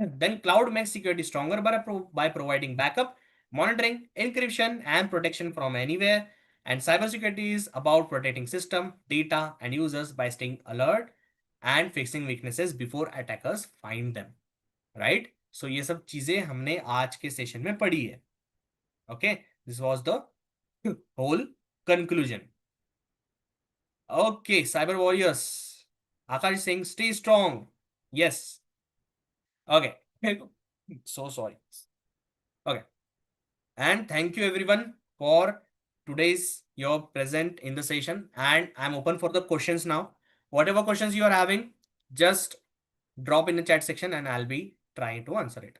Then cloud makes security stronger by providing backup, monitoring, encryption, and protection from anywhere. And cybersecurity is about protecting system, data, and users by staying alert and fixing weaknesses before attackers find them. Right? So ये सब चीजें हमने आज के session में पढ़ी है. Okay, this was the whole conclusion. Okay, cyber warriors. Akash is saying stay strong. Yes. Okay. So sorry. Okay. And thank you everyone for today's your present in the session, and I'm open for the questions now. Whatever questions you are having, just drop in the chat section and I'll be trying to answer it.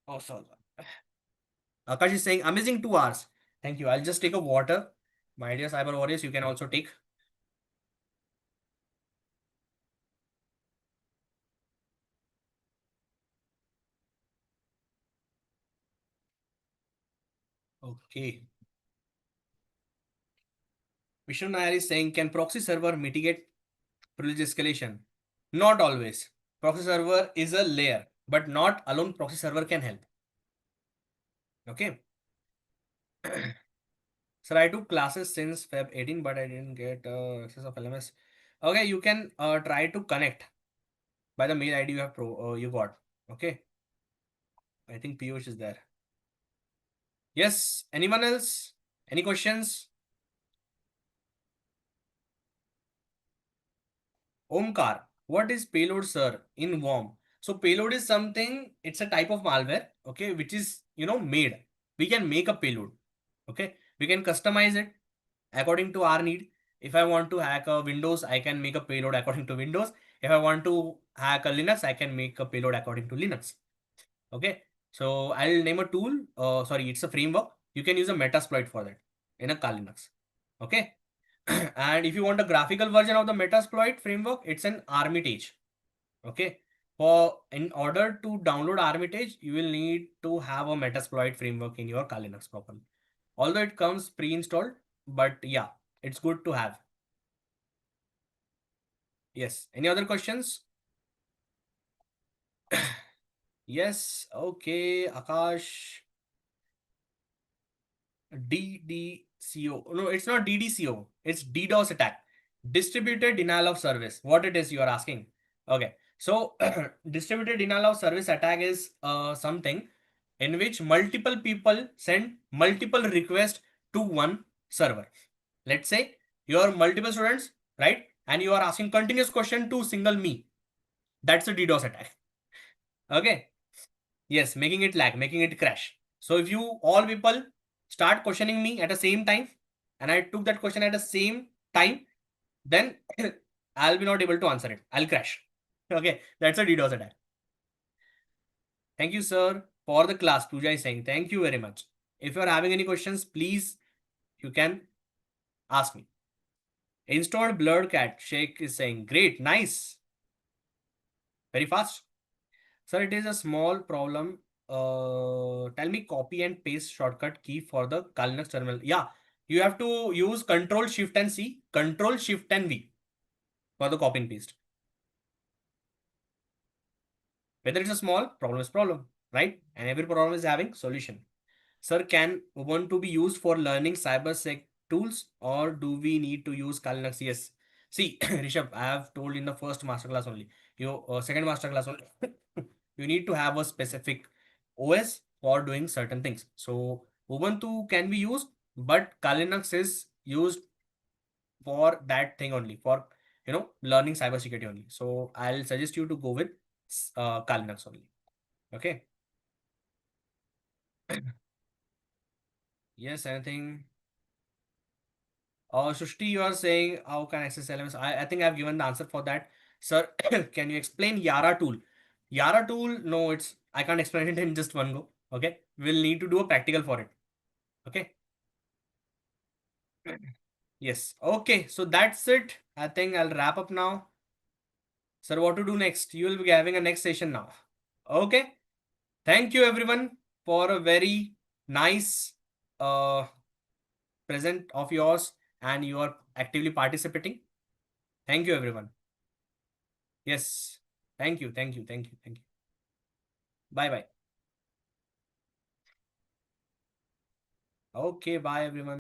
Oh, sorry. Akash is saying amazing 2 hours. Thank you. I'll just take a water. My dear cyber warriors, you can also take. Okay. Vishnu Nair is saying, can proxy server mitigate privilege escalation? Not always. Proxy server is a layer, but not alone proxy server can help. Okay. Sir, I took classes since Feb 18, but I didn't get access of LMS. Okay, you can try to connect by the mail ID you have you got. Okay. I think Piyush is there. Yes. Anyone else? Any questions? Omkar, what is payload, sir, in worm? So payload is something, it's a type of malware, okay, which is, made. We can make a payload, okay. We can customize it according to our need. If I want to hack a Windows, I can make a payload according to Windows. If I want to hack a Linux, I can make a payload according to Linux, okay. So I'll name a tool, sorry, it's a framework. You can use a Metasploit for that in a Kali Linux, okay. And if you want a graphical version of the Metasploit framework, it's an Armitage. Okay. For in order to download Armitage, you will need to have a Metasploit framework in your Kali Linux properly. Although it comes pre-installed, but yeah, it's good to have. Yes. Any other questions? Yes. Okay. Akash. DDCO. No, it's not DDCO. It's DDoS attack. Distributed denial of service. What it is you are asking? Okay. So distributed denial of service attack is something in which multiple people send multiple requests to one server. Let's say you are multiple students, right? And you are asking continuous question to single me. That's a DDoS attack. Okay. Yes, making it lag, making it crash. So if you all people start questioning me at the same time, and I took that question at the same time, then I'll be not able to answer it. I'll crash. Okay, that's a DDoS attack. Thank you, sir, for the class. Pooja is saying thank you very much. If you are having any questions, please you can ask me. Installed blurred cat. Shake is saying great, nice, very fast. Sir, it is a small problem. Tell me copy and paste shortcut key for the Linux terminal. Yeah, you have to use Control Shift and C, Control Shift and V for the copy and paste. Whether it's a small problem is problem, right? And every problem is having solution. Sir, can Ubuntu be used for learning cybersec tools or do we need to use Kali Linux? Yes. See, Rishabh, I have told in the first masterclass only. You second masterclass only. You need to have a specific OS for doing certain things. So Ubuntu can be used, but Kali Linux is used for that thing only for learning cybersecurity only. So I'll suggest you to go with Kali Linux only. Okay. Yes. Anything? Shushti, you are saying how can access elements? I think I've given the answer for that. Sir, can you explain Yara tool? Yara tool, no, I can't explain it in just one go. Okay. We'll need to do a practical for it. Okay. Yes. Okay. So that's it. I think I'll wrap up now. Sir, what to do next? You will be having a next session now. Okay. Thank you everyone for a very nice uh present of yours and you are actively participating. Thank you everyone. Yes. Thank you. Thank you. Thank you. Thank you. Bye bye. Okay. Bye everyone.